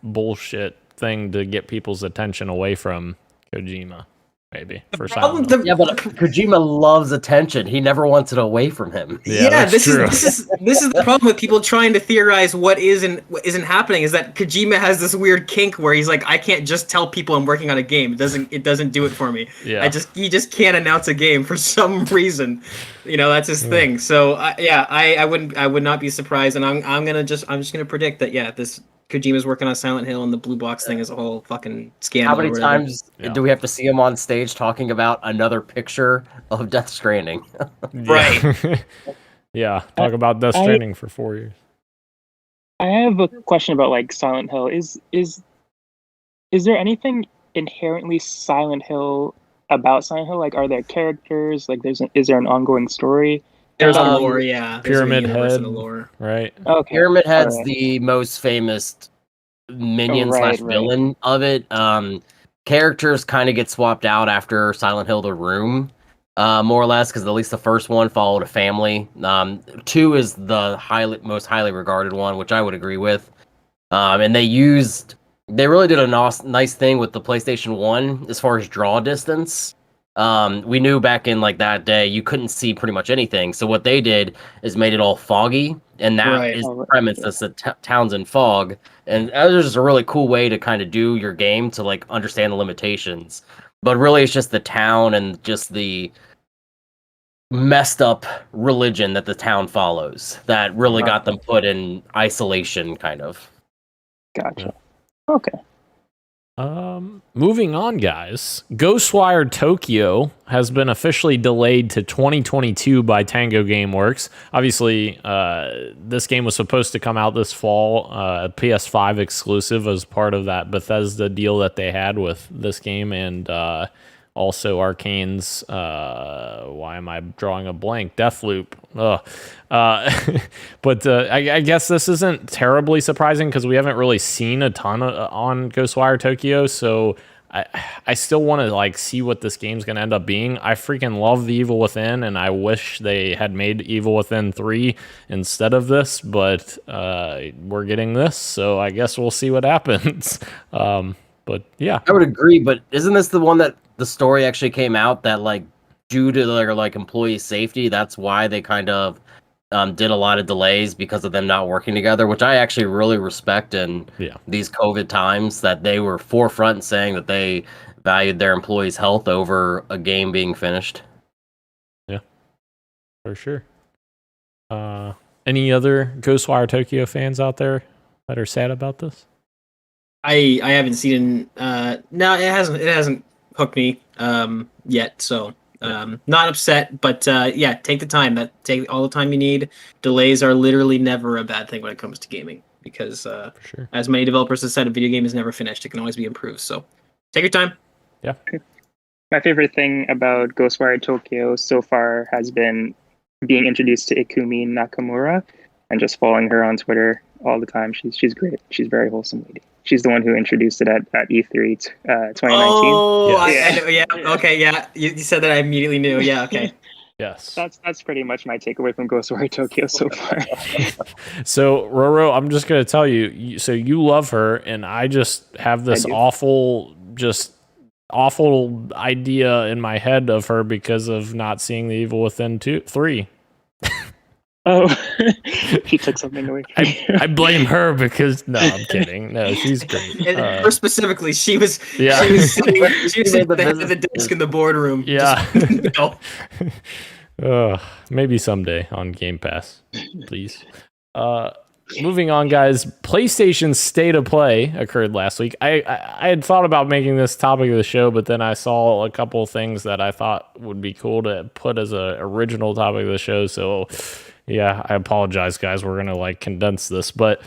bullshit thing to get people's attention away from Kojima. Maybe for Silent Hill. Yeah, but Kojima loves attention. He never wants it away from him. Yeah, this is the problem with people trying to theorize what is and what isn't happening, is that Kojima has this weird kink where he's like, I can't just tell people I'm working on a game. It doesn't do it for me. Yeah. He just can't announce a game for some reason. That's his thing. So I would not be surprised, and I'm just gonna predict that this Kojima's working on Silent Hill, and the Blue Box thing is a whole fucking scandal. How many times do we have to see him on stage talking about another picture of Death Stranding? Right. Yeah, talk about Death Stranding for 4 years. I have a question about like Silent Hill. Is there anything inherently Silent Hill about Silent Hill? Like, are there characters? Like, is there an ongoing story? There's a lore, yeah. Pyramid There's Head, a lore. right? Okay. Pyramid Head's Alright. the most famous minion Right, / villain of it. Characters kind of get swapped out after Silent Hill: The Room, more or less, because at least the first one followed a family. 2 is the most highly regarded one, which I would agree with. And they really did a nice thing with the PlayStation 1 as far as draw distance. We knew back in like that day you couldn't see pretty much anything. So what they did is made it all foggy, and that is the premise. That's the town's in fog, and that was just a really cool way to kind of do your game to like understand the limitations. But really, it's just the town and just the messed up religion that the town follows that really got them put in isolation, kind of. Gotcha. Okay. Moving on, guys. Ghostwire Tokyo has been officially delayed to 2022 by Tango Gameworks. Obviously, this game was supposed to come out this fall, PS5 exclusive, as part of that Bethesda deal that they had with this game, and also Arcane's, why am I drawing a blank? Deathloop. But I guess this isn't terribly surprising because we haven't really seen a ton on Ghostwire Tokyo. So I still want to like see what this game's gonna end up being. I freaking love the Evil Within, and I wish they had made Evil Within 3 instead of this, but we're getting this, so I guess we'll see what happens. But yeah, I would agree, but isn't this the one that the story actually came out that like due to their like employee safety, that's why they kind of did a lot of delays because of them not working together, which I actually really respect in these COVID times, that they were forefront saying that they valued their employees' health over a game being finished. Yeah, for sure. Any other Ghostwire Tokyo fans out there that are sad about this? I haven't seen no, it hasn't hooked me yet, so not upset, but yeah, take the time. Take all the time you need. Delays are literally never a bad thing when it comes to gaming, because for sure, as many developers have said, a video game is never finished. It can always be improved. So take your time. Yeah. My favorite thing about Ghostwire Tokyo so far has been being introduced to Ikumi Nakamura and just following her on Twitter all the time. She's great. She's a very wholesome lady. She's the one who introduced it at E3 2019. Oh, yes. I know, yeah, okay, yeah. You said that, I immediately knew. Yeah, okay. Yes. That's pretty much my takeaway from Ghostwire Tokyo so far. So, Roro, I'm just going to tell you, so you love her, and I just have this awful idea in my head of her because of not seeing The Evil Within 3. Oh, he took something away from you. I blame her because no, I'm kidding. No, she's great. And her specifically, she was sitting at the head of the desk in the boardroom. Yeah. Just, no. Maybe someday on Game Pass, please. Moving on, guys. PlayStation's State of Play occurred last week. I had thought about making this topic of the show, but then I saw a couple of things that I thought would be cool to put as an original topic of the show. So, yeah, I apologize, guys. We're gonna like condense this, but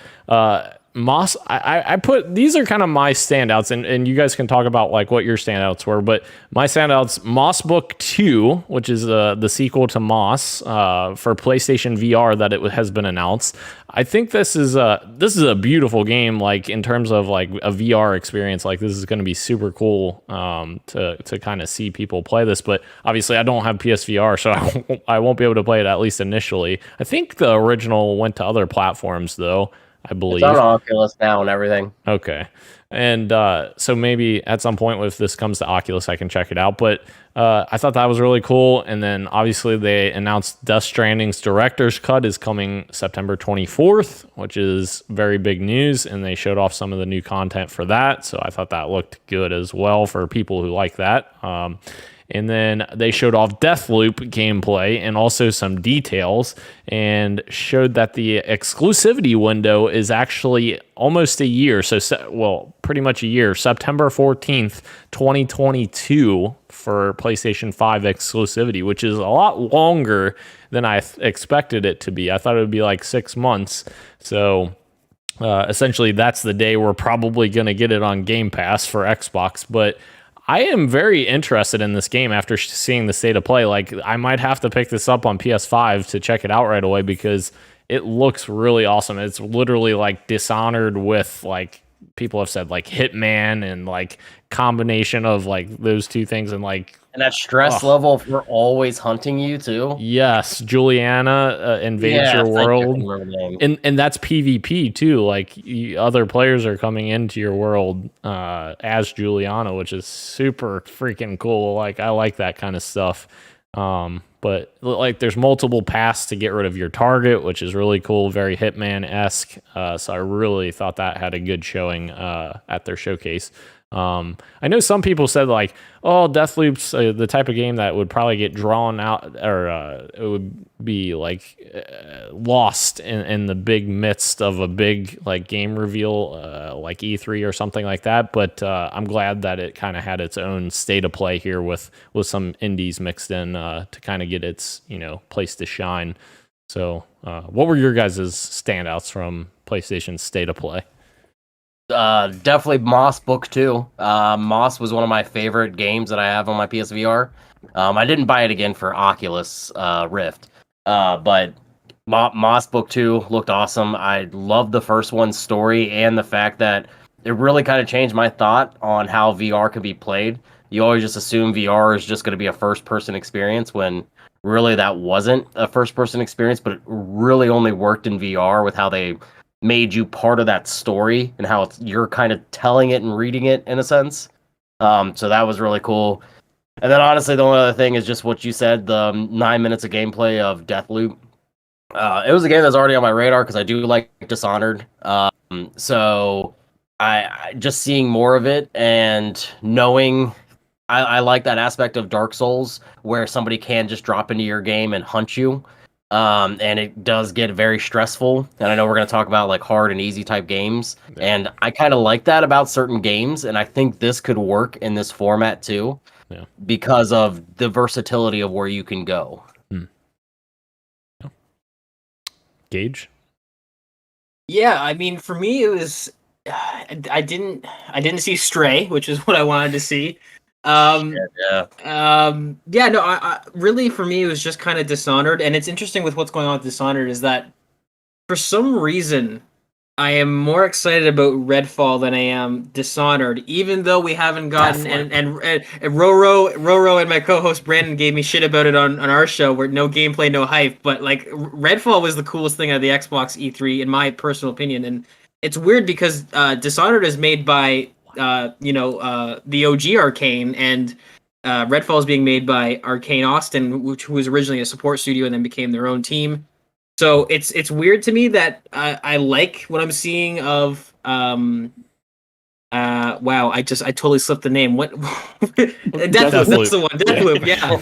Moss, I put these are kind of my standouts, and you guys can talk about like what your standouts were. But my standouts: Moss Book 2, which is the sequel to Moss for PlayStation VR that it has been announced. I think this is a beautiful game. Like in terms of like a VR experience, like this is going to be super cool to kind of see people play this. But obviously, I don't have PSVR, so I won't be able to play it at least initially. I think the original went to other platforms though. I believe. It's on Oculus now and everything. Okay. And so maybe at some point if this comes to Oculus, I can check it out. But I thought that was really cool. And then obviously they announced Death Stranding's director's cut is coming September 24th, which is very big news. And they showed off some of the new content for that. So I thought that looked good as well for people who like that. And then they showed off Deathloop gameplay and also some details and showed that the exclusivity window is actually almost a year. So, pretty much a year. September 14th, 2022 for PlayStation 5 exclusivity, which is a lot longer than I expected it to be. I thought it would be like 6 months. So, essentially, that's the day we're probably going to get it on Game Pass for Xbox. But I am very interested in this game after seeing the State of Play. Like, I might have to pick this up on PS5 to check it out right away because it looks really awesome. It's literally like Dishonored with like people have said like Hitman and like combination of like those two things and like and that stress level if we're always hunting you too. Yes, Juliana invades your world, and that's PvP too. Like other players are coming into your world as Juliana, which is super freaking cool. Like I like that kind of stuff. But like there's multiple paths to get rid of your target, which is really cool, very Hitman-esque. So I really thought that had a good showing at their showcase. I know some people said like, oh, Deathloop's the type of game that would probably get drawn out or it would be like lost in the big midst of a big like game reveal like E3 or something like that. But I'm glad that it kind of had its own state of play here with some indies mixed in to kind of get its place to shine. So what were your guys' standouts from PlayStation's state of play? Definitely Moss Book 2. Moss was one of my favorite games that I have on my PSVR. I didn't buy it again for Oculus Rift, but Moss Book 2 looked awesome. I loved the first one's story and the fact that it really kind of changed my thought on how VR can be played. You always just assume VR is just going to be a first-person experience when really that wasn't a first-person experience, but it really only worked in VR with how they made you part of that story and how you're kind of telling it and reading it in a sense. So that was really cool. And then honestly, the only other thing is just what you said, the 9 minutes of gameplay of Deathloop. It was a game that's already on my radar because I do like Dishonored. So I just seeing more of it and knowing I like that aspect of Dark Souls where somebody can just drop into your game and hunt you. And it does get very stressful. And I know we're going to talk about like hard and easy type games. And I kind of like that about certain games. And I think this could work in this format too, because of the versatility of where you can go. Gage? Yeah, I mean, for me, it was I didn't see Stray, which is what I wanted to see. Yeah, no, I really for me it was just kind of Dishonored, and it's interesting with what's going on with Dishonored is that for some reason I am more excited about Redfall than I am Dishonored, even though we haven't gotten and Roro and my co-host Brandon gave me shit about it on our show where no gameplay, no hype, but like Redfall was the coolest thing out of the Xbox E3 in my personal opinion, and it's weird because Dishonored is made by the OG Arcane, and Redfall is being made by Arcane Austin, who was originally a support studio and then became their own team. So it's weird to me that I like what I'm seeing of wow, I totally slipped the name. What Deathloop, that's the one. Deathloop, yeah.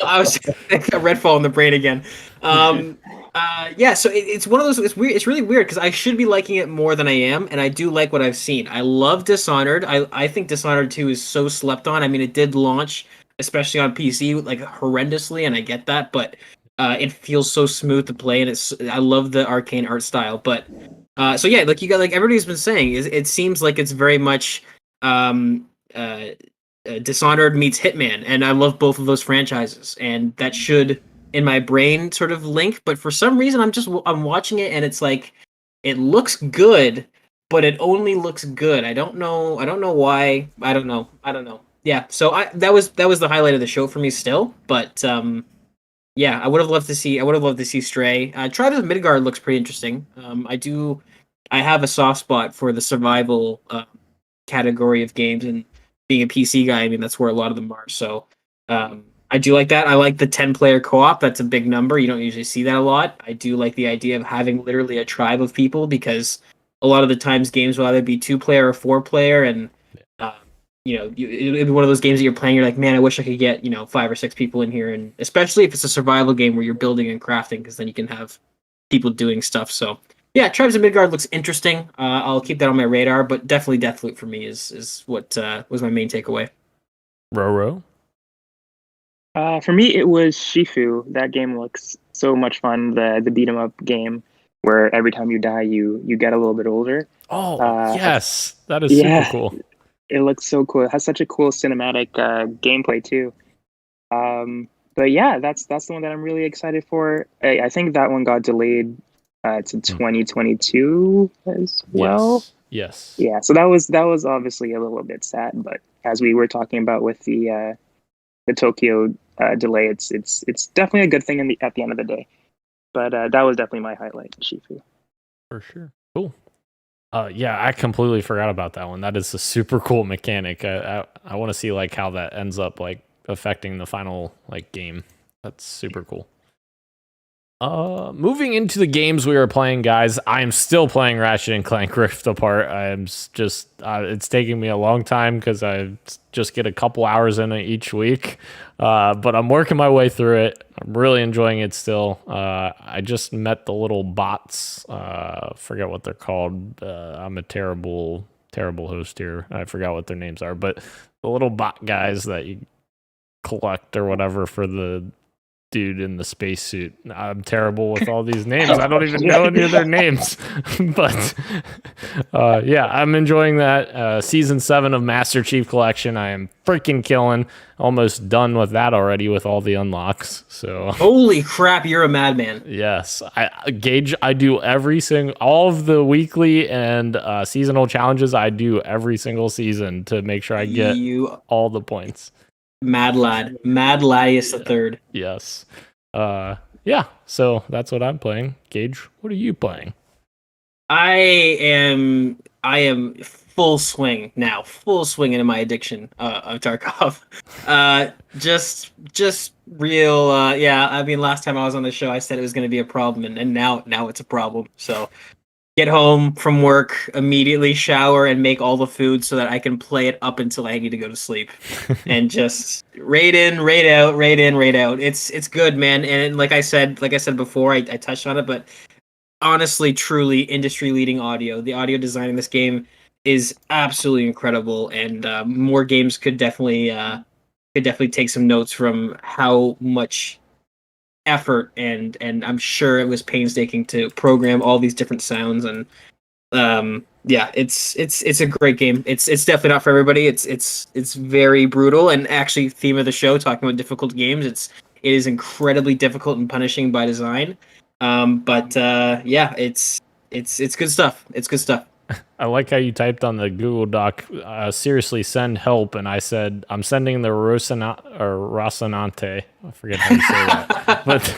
I was I got Redfall in the brain again. So it's one of those. It's weird. It's really weird because I should be liking it more than I am, and I do like what I've seen. I love Dishonored. I think Dishonored 2 is so slept on. I mean, it did launch, especially on PC, like horrendously, and I get that, but it feels so smooth to play, and I love the Arcane art style. But so yeah, like you got like everybody's been saying, it seems like it's very much Dishonored meets Hitman, and I love both of those franchises, and that should in my brain sort of link. But for some reason, I'm watching it, and it's like it looks good, but it only looks good. I don't know why. I don't know. Yeah, so that was the highlight of the show for me still, but yeah, I would have loved to see Stray. Tribes of Midgard looks pretty interesting. I have a soft spot for the survival category of games, and being a PC guy, I mean that's where a lot of them are. So I do like that. I like the 10-player co-op. That's a big number. You don't usually see that a lot. I do like the idea of having literally a tribe of people because a lot of the times games will either be 2-player or 4-player, and it'll be one of those games that you're playing. You're like, man, I wish I could get 5 or 6 people in here, and especially if it's a survival game where you're building and crafting, because then you can have people doing stuff. So yeah, Tribes of Midgard looks interesting. I'll keep that on my radar, but definitely Deathloop for me is what was my main takeaway. Roro? For me, it was Shifu. That game looks so much fun. The beat 'em up game where every time you die, you get a little bit older. Oh, yes, that is super cool. It looks so cool. It has such a cool cinematic gameplay too. But yeah, that's the one that I'm really excited for. I think that one got delayed to 2022 as well. Yes. Yeah. So that was obviously a little bit sad, but as we were talking about with the Tokyo delay, it's definitely a good thing at the end of the day. But that was definitely my highlight, Shifu. For sure. Cool. Yeah, I completely forgot about that one. That is a super cool mechanic. I want to see like how that ends up like affecting the final like game. That's super cool. Moving into the games we are playing, guys. I am still playing Ratchet and Clank Rift Apart. I am just it's taking me a long time because I just get a couple hours in it each week. But I'm working my way through it. I'm really enjoying it still. I just met the little bots. Forget what they're called. I'm a terrible host here. I forgot what their names are, but the little bot guys that you collect or whatever for the dude in the spacesuit. I'm terrible with all these names. I don't even know any of their names. But yeah, I'm enjoying that. Season 7 of Master Chief Collection. I am freaking killing. Almost done with that already with all the unlocks. So Holy crap, you're a madman. yes, Gage, I do all of the weekly and seasonal challenges. I do every single season to make sure I get all the points. Mad Ladius the third. Yes. Yeah, so that's what I'm playing. Gage, what are you playing? I am full swing into my addiction of Tarkov. Just real. Yeah, I mean, last time I was on the show, I said it was going to be a problem, and now it's a problem. So get home from work, immediately shower, and make all the food so that I can play it up until I need to go to sleep, and just raid in, raid out, raid in, raid out. It's good, man. And like I said before, I touched on it, but honestly, truly, industry-leading audio. The audio design in this game is absolutely incredible, and more games could definitely take some notes from how much effort and I'm sure it was painstaking to program all these different sounds. And yeah, it's a great game. It's definitely not for everybody. It's very brutal, and actually, theme of the show, talking about difficult games, it is incredibly difficult and punishing by design. But yeah, it's good stuff. It's good stuff. I like how you typed on the Google Doc, seriously, send help, and I said, I'm sending the Rocinante. I forget how you say that. But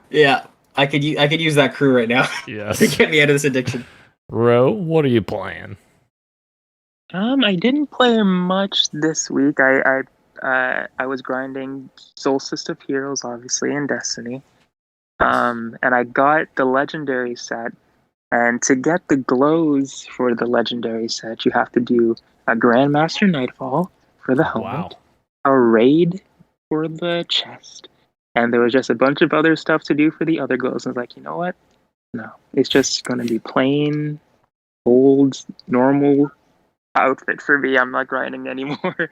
yeah, I could use that crew right now. Yes. To get me out of this addiction. Ro, what are you playing? I didn't play much this week. I was grinding Solstice of Heroes, obviously, in Destiny. And I got the legendary set. And to get the glows for the legendary set, you have to do a Grandmaster Nightfall for the helmet, a raid for the chest, and there was just a bunch of other stuff to do for the other glows. And I was like, you know what? No, it's just going to be plain, old, normal outfit for me. I'm not grinding anymore.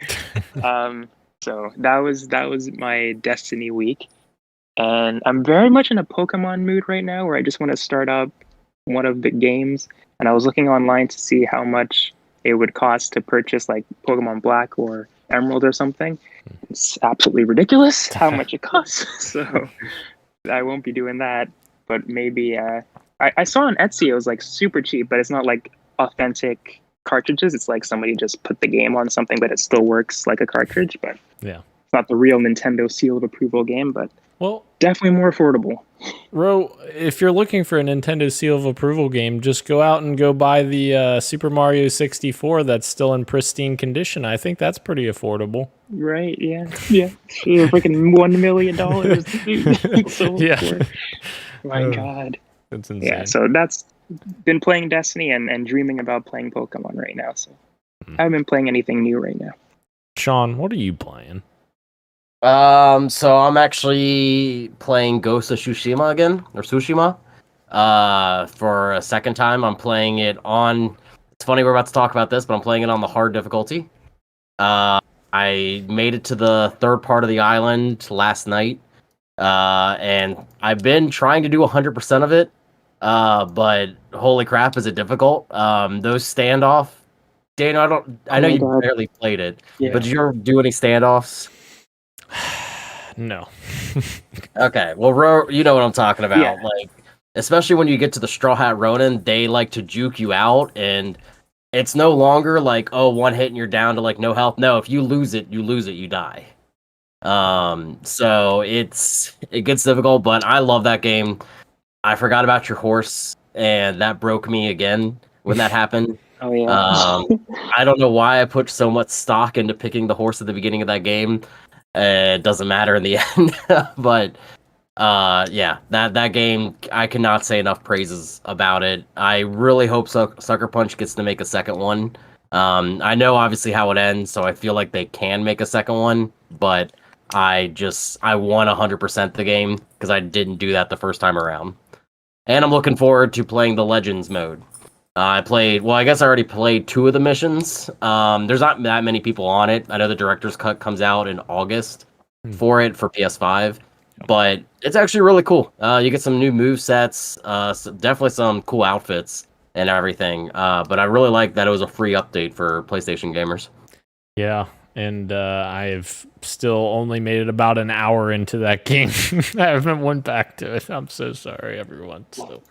So that was my Destiny week, and I'm very much in a Pokemon mood right now, where I just want to start up one of the games, and I was looking online to see how much it would cost to purchase like Pokemon Black or Emerald or something. It's absolutely ridiculous how much it costs. So I won't be doing that. But maybe I saw on Etsy it was like super cheap, but it's not like authentic cartridges. It's like somebody just put the game on something, but it still works like a cartridge. But yeah, it's not the real Nintendo seal of approval game, but well, definitely more affordable. Ro, if you're looking for a Nintendo seal of approval game, just go out and go buy the Super Mario 64 that's still in pristine condition. I think that's pretty affordable. Right, yeah. Freaking $1 million. Yeah. My God. That's insane. Yeah, so that's been playing Destiny and dreaming about playing Pokemon right now. So I haven't been playing anything new right now. Sean, what are you playing? So I'm actually playing Ghost of Tsushima again, or Tsushima, for a second time. I'm playing it on, it's funny we're about to talk about this, but I'm playing it on the hard difficulty. I made it to the third part of the island last night, and I've been trying to do 100% of it, but holy crap, is it difficult. Those standoff, Dana, I know you barely played it, but did you ever do any standoffs? No. Okay, well, you know what I'm talking about. Yeah. Like, especially when you get to the Straw Hat Ronin, they like to juke you out, and it's no longer like, oh, one hit and you're down to like no health. No, if you lose it, you die. So it gets difficult, but I love that game. I forgot about your horse, and that broke me again when that happened. Oh yeah. I don't know why I put so much stock into picking the horse at the beginning of that game. It doesn't matter in the end, but yeah, that game, I cannot say enough praises about it. I really hope Sucker Punch gets to make a second one. I know obviously how it ends, so I feel like they can make a second one, but I want 100% the game because I didn't do that the first time around. And I'm looking forward to playing the Legends mode. I guess I already played 2 of the missions. There's not that many people on it. I know the director's cut comes out in August. for it for PS5. But it's actually really cool. You get some new move sets, definitely some cool outfits and everything. But I really like that it was a free update for PlayStation gamers. Yeah, and I've still only made it about an hour into that game. I haven't went back to it. I'm so sorry, everyone. So.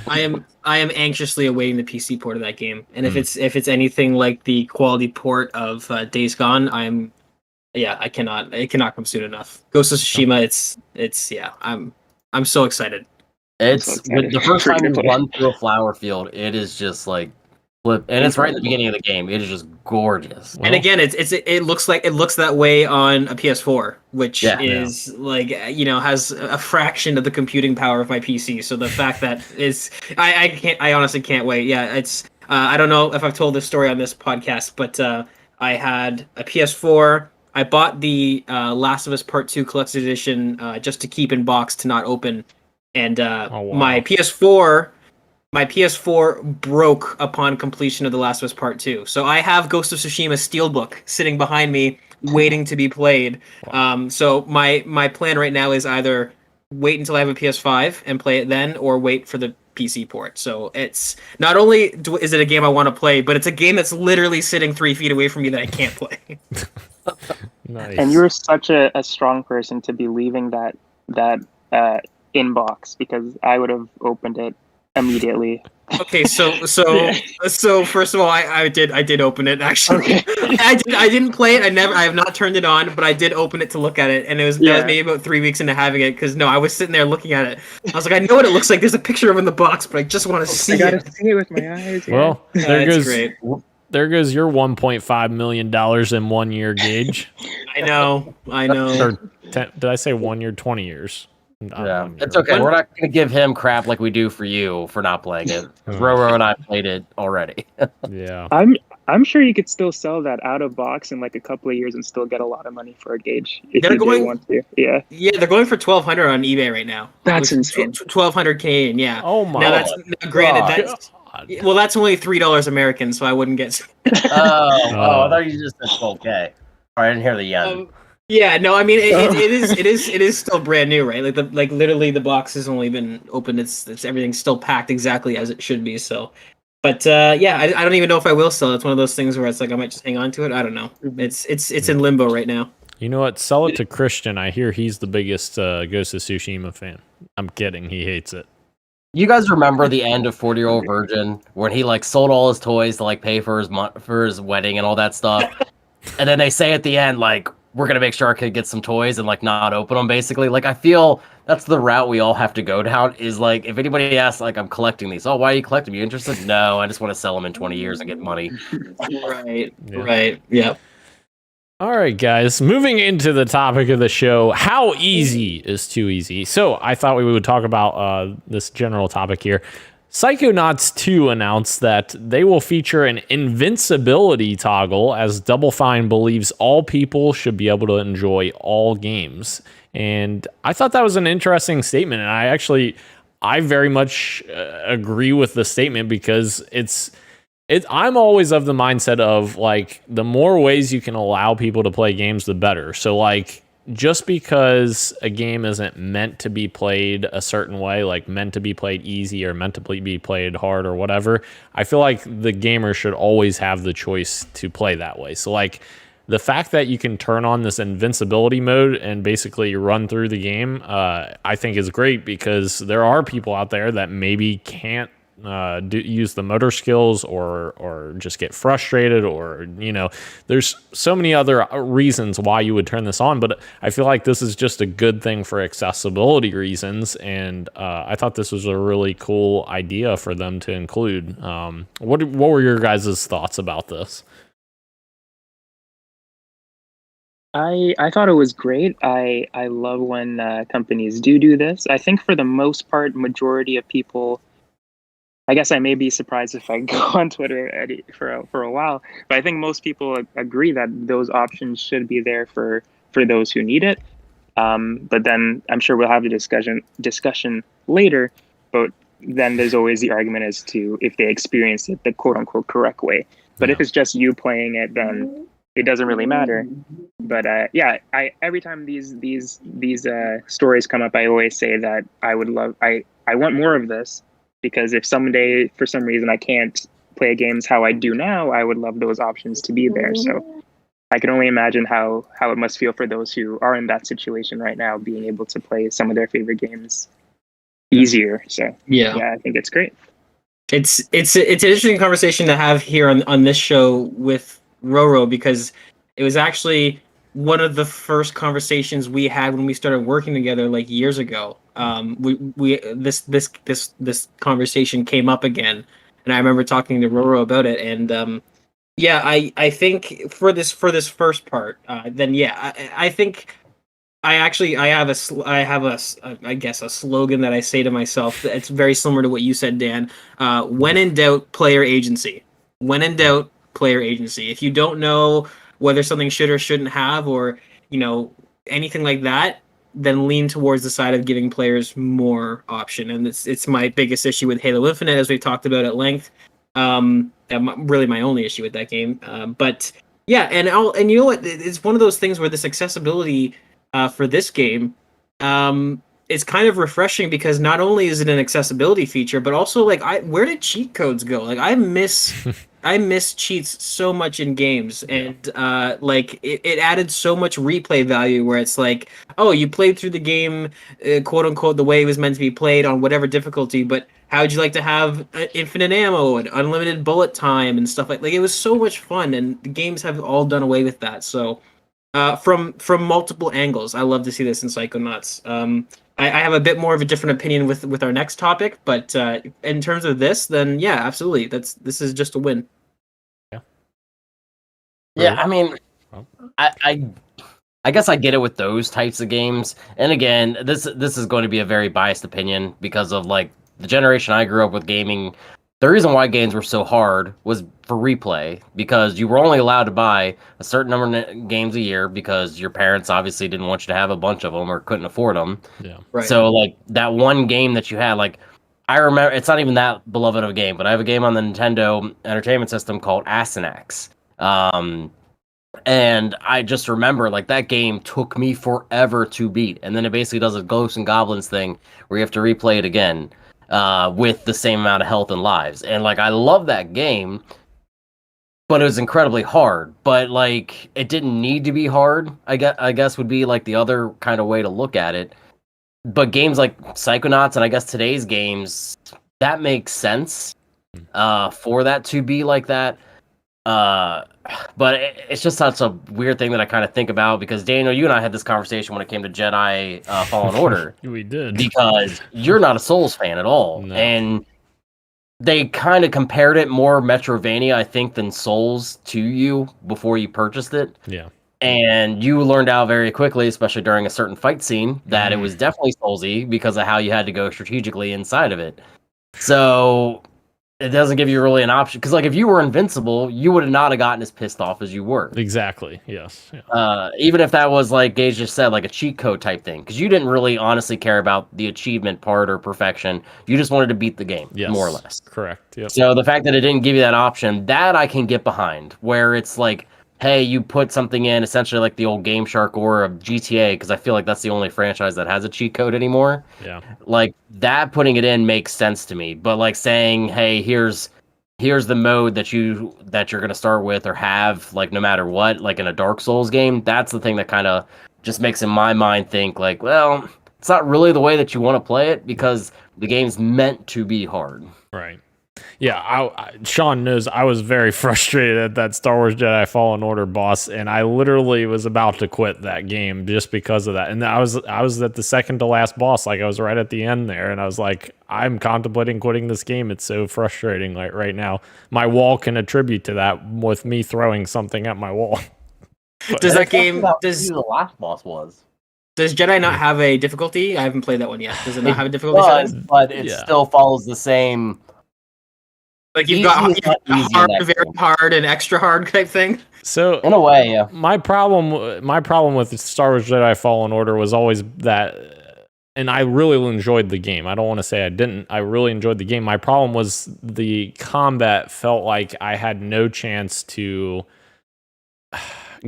I am anxiously awaiting the PC port of that game, and if it's anything like the quality port of Days Gone, it cannot come soon enough. Ghost of Tsushima, I'm so excited. It's the first time you run through a flower field, it is just like flip, and it's right in the beginning of the game. It is just gorgeous. And again, it looks that way on a PS4, which is like has a fraction of the computing power of my PC. So the fact that I honestly can't wait. Yeah, it's I don't know if I've told this story on this podcast, but I had a PS4. I bought the Last of Us Part 2 Collector's Edition just to keep in box to not open, and my PS4 broke upon completion of The Last of Us Part 2. So I have Ghost of Tsushima Steelbook sitting behind me waiting to be played. So my plan right now is either wait until I have a PS5 and play it then, or wait for the PC port. So it's not only is it a game I want to play, but it's a game that's literally sitting 3 feet away from me that I can't play. Nice. And you're such a strong person to be leaving that inbox, because I would have opened it immediately. Okay, so first of all, I did open it actually. Okay. I didn't play it. I have not turned it on, but I did open it to look at it, and that was maybe about 3 weeks into having it, because I was sitting there looking at it. I was like, I know what it looks like. There's a picture of it in the box, but I just want to see it. I gotta see it with my eyes. Yeah. Well, Great. There goes your $1.5 million in 1 year, Gage. I know. Or did I say 1 year? 20 years. Yeah, it's okay. We're not going to give him crap like we do for you for not playing it. Roro and I played it already. Yeah. I'm sure you could still sell that out of box in like a couple of years and still get a lot of money for a Gauge if they're you going, want to. Yeah. Yeah, they're going for $1,200 on eBay right now. That's insane. 1,200 Canadian. Yeah. Oh my. Now that's granted. That's only $3 American, so I wouldn't get. I thought you just said 12K. I didn't hear the yen. Yeah, no, I mean it is still brand new, right? Like literally the box has only been opened. It's everything's still packed exactly as it should be. So, but I don't even know if I will sell it. It's one of those things where it's like I might just hang on to it. I don't know. It's in limbo right now. You know what? Sell it to Christian. I hear he's the biggest Ghost of Tsushima fan. I'm kidding. He hates it. You guys remember the end of 40-Year-Old Virgin when he like sold all his toys to like pay for his wedding and all that stuff, and then they say at the end like, we're gonna make sure our kid gets some toys and like not open them, basically. Like I feel that's the route we all have to go down. Is like if anybody asks, like, I'm collecting these. Oh, why are you collecting? Are you interested? No, I just want to sell them in 20 years and get money. Right. Yeah. Right. Yep. All right, guys. Moving into the topic of the show, how easy is too easy? So I thought we would talk about this general topic here. Psychonauts 2 announced that they will feature an invincibility toggle, as Double Fine believes all people should be able to enjoy all games. And I thought that was an interesting statement, and I very much agree with the statement, because I'm always of the mindset of like the more ways you can allow people to play games, the better. So like, just because a game isn't meant to be played a certain way, like meant to be played easy or meant to be played hard or whatever, I feel like the gamer should always have the choice to play that way. So like the fact that you can turn on this invincibility mode and basically run through the game, I think is great, because there are people out there that maybe can't use the motor skills or just get frustrated, or there's so many other reasons why you would turn this on, but I feel like this is just a good thing for accessibility reasons, and I thought this was a really cool idea for them to include. What were your guys' thoughts about this? I thought it was great. I love when companies do this. I think for the most part, majority of people, I guess I may be surprised if I go on Twitter for a while, but I think most people agree that those options should be there for those who need it. But then I'm sure we'll have a discussion later. But then there's always the argument as to if they experience it the quote unquote correct way. But if it's just you playing it, then it doesn't really matter. But yeah, every time these stories come up, I always say that I want more of this, because if someday for some reason I can't play games how I do now, I would love those options to be there. So I can only imagine how it must feel for those who are in that situation right now, being able to play some of their favorite games easier. So yeah, I think it's great. It's an interesting conversation to have here on this show with Roro, because it was actually one of the first conversations we had when we started working together like years ago. This conversation came up again, and I remember talking to Roro about it. And yeah, I think for this first part, then yeah, I think I have I guess a slogan that I say to myself. It's very similar to what you said, Dan. When in doubt, player agency. When in doubt, player agency. If you don't know whether something should or shouldn't have, or anything like that, then lean towards the side of giving players more option. And it's my biggest issue with Halo Infinite, as we talked about at length. Really my only issue with that game. But yeah, and you know what? It's one of those things where this accessibility for this game, it's kind of refreshing, because not only is it an accessibility feature, but also where did cheat codes go? Like I miss cheats so much in games, and it added so much replay value, where it's like, oh, you played through the game, quote unquote, the way it was meant to be played on whatever difficulty, but how would you like to have infinite ammo and unlimited bullet time and stuff like it was so much fun, and the games have all done away with that. So from multiple angles, I love to see this in Psychonauts. I have a bit more of a different opinion with our next topic, but in terms of this, then yeah, absolutely, this is just a win. Yeah, I mean, I guess I get it with those types of games. And again, this is going to be a very biased opinion, because of the generation I grew up with gaming. The reason why games were so hard was for replay, because you were only allowed to buy a certain number of games a year, because your parents obviously didn't want you to have a bunch of them or couldn't afford them. Yeah. Right. So that one game that you had, I remember, it's not even that beloved of a game, but I have a game on the Nintendo Entertainment System called Astyanax. And I just remember that game took me forever to beat, and then it basically does a Ghosts and Goblins thing where you have to replay it again with the same amount of health and lives. And I love that game, but it was incredibly hard. But it didn't need to be hard, I guess would be the other kind of way to look at it. But games like Psychonauts, and I guess today's games, that makes sense for that to be like that. But it's just such a weird thing that I kind of think about, because Daniel, you and I had this conversation when it came to Jedi Fallen Order. We did. Because you're not a Souls fan at all. No. And they kind of compared it more Metroidvania, I think, than Souls to you before you purchased it. Yeah. And you learned out very quickly, especially during a certain fight scene, that it was definitely Soulsy because of how you had to go strategically inside of it. So it doesn't give you really an option, because if you were invincible, you would not have gotten as pissed off as you were. Exactly. Yes. Yeah. Even if that was, Gage just said, a cheat code type thing, because you didn't really honestly care about the achievement part or perfection. You just wanted to beat the game, more or less. Correct. Yep. So the fact that it didn't give you that option, that I can get behind, where it's hey, you put something in essentially the old Game Shark or of GTA, because I feel like that's the only franchise that has a cheat code anymore. Yeah. That, putting it in makes sense to me. But saying, hey, here's the mode that you're gonna start with or have, no matter what, in a Dark Souls game, that's the thing that kind of just makes in my mind think well, it's not really the way that you want to play it, because the game's meant to be hard. Right. Yeah, Sean knows I was very frustrated at that Star Wars Jedi Fallen Order boss, and I literally was about to quit that game just because of that. And I was at the second to last boss, I was right at the end there, and I was I'm contemplating quitting this game. It's so frustrating right now. My wall can attribute to that with me throwing something at my wall. Does that game Who the last boss was? Does Jedi not have a difficulty? I haven't played that one yet. Does it not have a difficulty setting? But it still follows the same. You've got hard, very hard, and extra hard type thing. So in a way, yeah. My problem with Star Wars Jedi Fallen Order was always that, and I really enjoyed the game. I don't want to say I didn't. I really enjoyed the game. My problem was the combat felt like I had no chance to.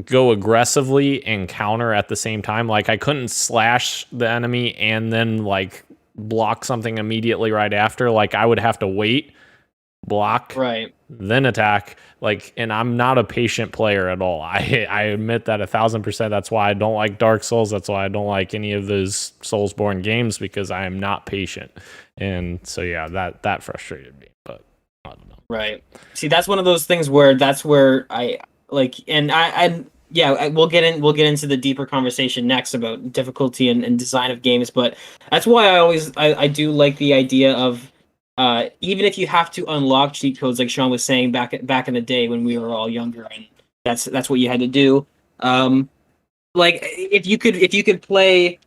go aggressively and counter at the same time. Like I couldn't slash the enemy and then like block something immediately right after. Like I would have to wait, block, Right. then attack. Like, and I'm not a patient player at all. I admit that 1,000%. That's why I don't like Dark Souls. That's why I don't like any of those Soulsborne games, because I am not patient. And so yeah, that frustrated me. But I don't know. Right. See, that's one of those things where I like, and we'll get into the deeper conversation next about difficulty and design of games. But that's why I do like the idea of even if you have to unlock cheat codes, like Sean was saying back in the day when we were all younger, and that's what you had to do. Like if you could play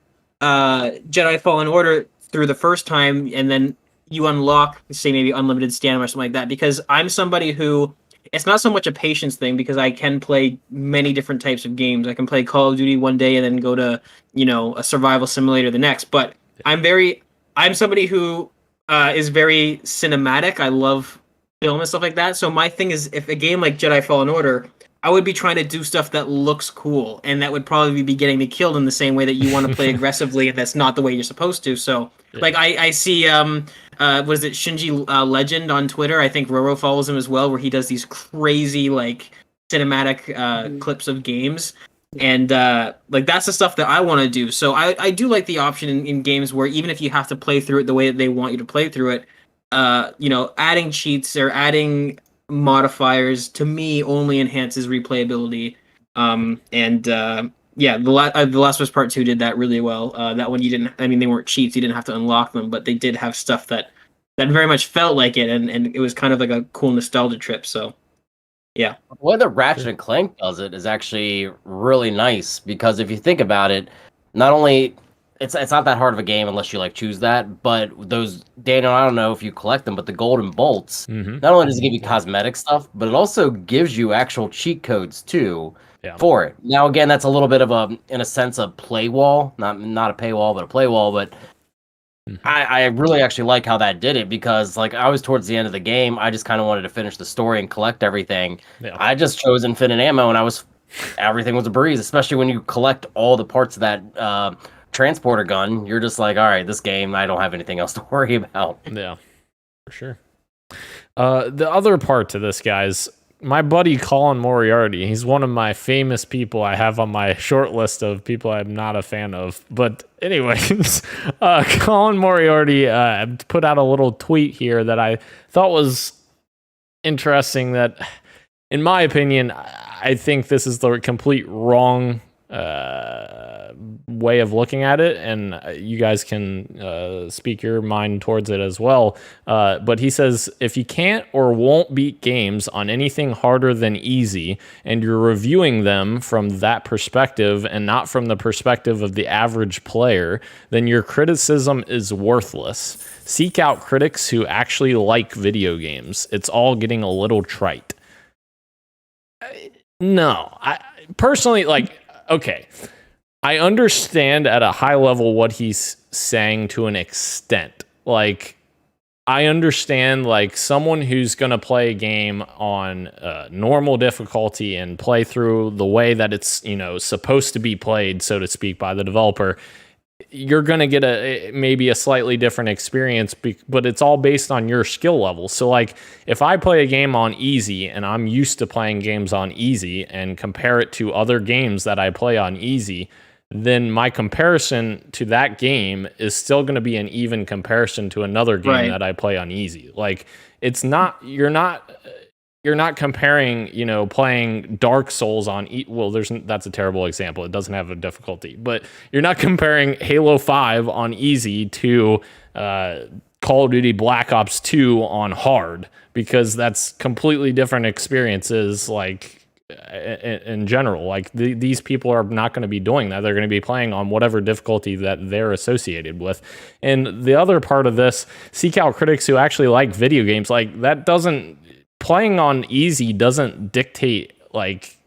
Jedi Fallen Order through the first time, and then you unlock, say, maybe unlimited stamina or something like that, because I'm somebody who, it's not so much a patience thing, because I can play many different types of games. I can play Call of Duty one day and then go to, a survival simulator the next. But I'm somebody who is very cinematic. I love film and stuff like that. So my thing is, if a game like Jedi Fallen Order, I would be trying to do stuff that looks cool, and that would probably be getting me killed in the same way that you want to play aggressively, and that's not the way you're supposed to. So, like, I see, was it Shinji Legend on Twitter? I think Roro follows him as well, where he does these crazy, like, cinematic clips of games. And, like, that's the stuff that I want to do. So I do like the option in games where even if you have to play through it the way that they want you to play through it, adding cheats or adding modifiers, to me, only enhances replayability. The Last of Us Part 2 did that really well. That one they weren't cheats, you didn't have to unlock them, but they did have stuff that very much felt like it, and it was kind of like a cool nostalgia trip. So yeah. The way that Ratchet and Clank does it is actually really nice, because if you think about it, not only it's not that hard of a game unless you like choose that, but those, Daniel, I don't know if you collect them, but the golden bolts, not only does it give you cosmetic stuff, but it also gives you actual cheat codes too for it. Now again, that's a little bit of in a sense, a play wall, not a paywall, but a play wall, but I really actually like how that did it, because like I was towards the end of the game, I just kind of wanted to finish the story and collect everything. Yeah. I just chose infinite ammo, and everything was a breeze, especially when you collect all the parts of that transporter gun. You're just like, all right, this game, I don't have anything else to worry about. Yeah, for sure. The other part to this, guys, my buddy Colin Moriarty, he's one of my famous people I have on my short list of people I'm not a fan of. But anyways, Colin Moriarty put out a little tweet here that I thought was interesting, that, in my opinion, I think this is the complete wrong way of looking at it, and you guys can speak your mind towards it as well. But he says, if you can't or won't beat games on anything harder than easy, and you're reviewing them from that perspective and not from the perspective of the average player, then your criticism is worthless. Seek out critics who actually like video games. It's all getting a little trite. No, I personally, like, okay, I understand at a high level what he's saying to an extent. Like, I understand, like, someone who's going to play a game on normal difficulty and play through the way that it's, supposed to be played, so to speak, by the developer. You're going to get maybe a slightly different experience, but it's all based on your skill level. So, like, if I play a game on easy and I'm used to playing games on easy and compare it to other games that I play on easy, then my comparison to that game is still going to be an even comparison to another game that I play on easy. Like, it's not, you're not comparing, playing Dark Souls on that's a terrible example. It doesn't have a difficulty, but you're not comparing Halo 5 on easy to Call of Duty Black Ops 2 on hard, because that's completely different experiences. Like, in general, like these people are not going to be doing that. They're going to be playing on whatever difficulty that they're associated with. And the other part of this, seek out critics who actually like video games. Like, that doesn't, playing on easy doesn't dictate, like,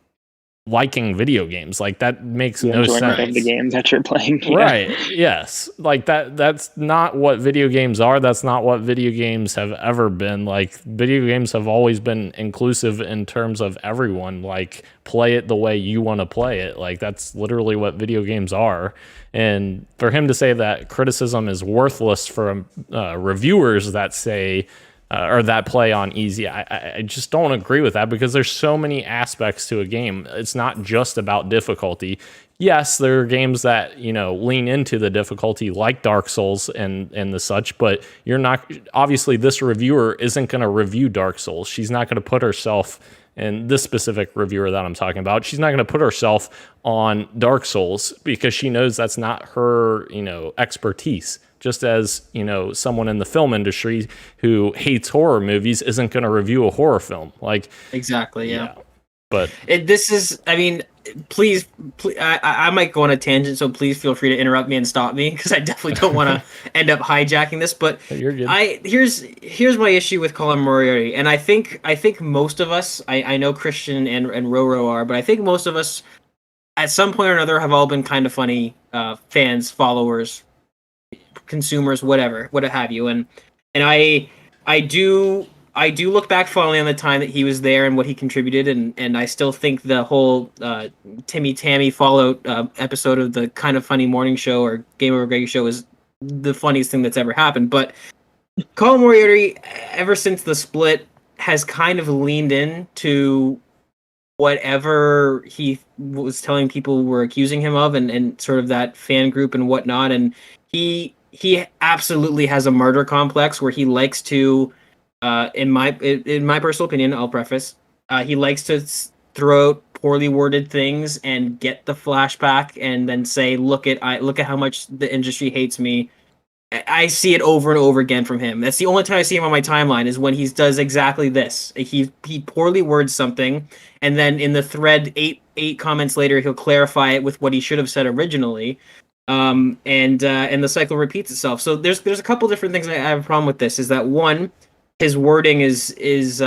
liking video games. Like, that makes The no enjoyment sense. of the game that you're playing. Yeah. Right. Yes. Like, that's not what video games are. That's not what video games have ever been. Like, video games have always been inclusive in terms of everyone. Like, play it the way you want to play it. Like, that's literally what video games are. And for him to say that criticism is worthless for reviewers that say or that play on easy, I just don't agree with that, because there's so many aspects to a game. It's not just about difficulty. Yes, there are games that, lean into the difficulty, like Dark Souls and the such, but you're not, obviously this reviewer isn't going to review Dark Souls. She's not going to put herself, and this specific reviewer that I'm talking about, she's not going to put herself on Dark Souls because she knows that's not her, expertise. Just as, someone in the film industry who hates horror movies isn't going to review a horror film. Like, exactly, yeah. But this is, I mean, please, I might go on a tangent, so please feel free to interrupt me and stop me, because I definitely don't want to end up hijacking this. But you're good. Here's my issue with Colin Moriarty, and I think most of us, I know Christian and Roro are, but I think most of us, at some point or another, have all been kind of funny fans, followers, consumers, whatever, what have you, and I do look back fondly on the time that he was there and what he contributed, and I still think the whole Timmy Tammy Fallout episode of the Kind of Funny Morning Show or Game Over Greg show is the funniest thing that's ever happened. But Colin Moriarty, ever since the split, has kind of leaned in to whatever he was telling people were accusing him of, and sort of that fan group and whatnot, and he absolutely has a martyr complex where he likes to, in my personal opinion, I'll preface, he likes to throw out poorly worded things and get the flashback and then say, look at how much the industry hates me. I see it over and over again from him. That's the only time I see him on my timeline, is when he does exactly this. He poorly words something, and then in the thread eight comments later, he'll clarify it with what he should have said originally. And the cycle repeats itself. So there's a couple different things I have a problem with this. Is that one, his wording is with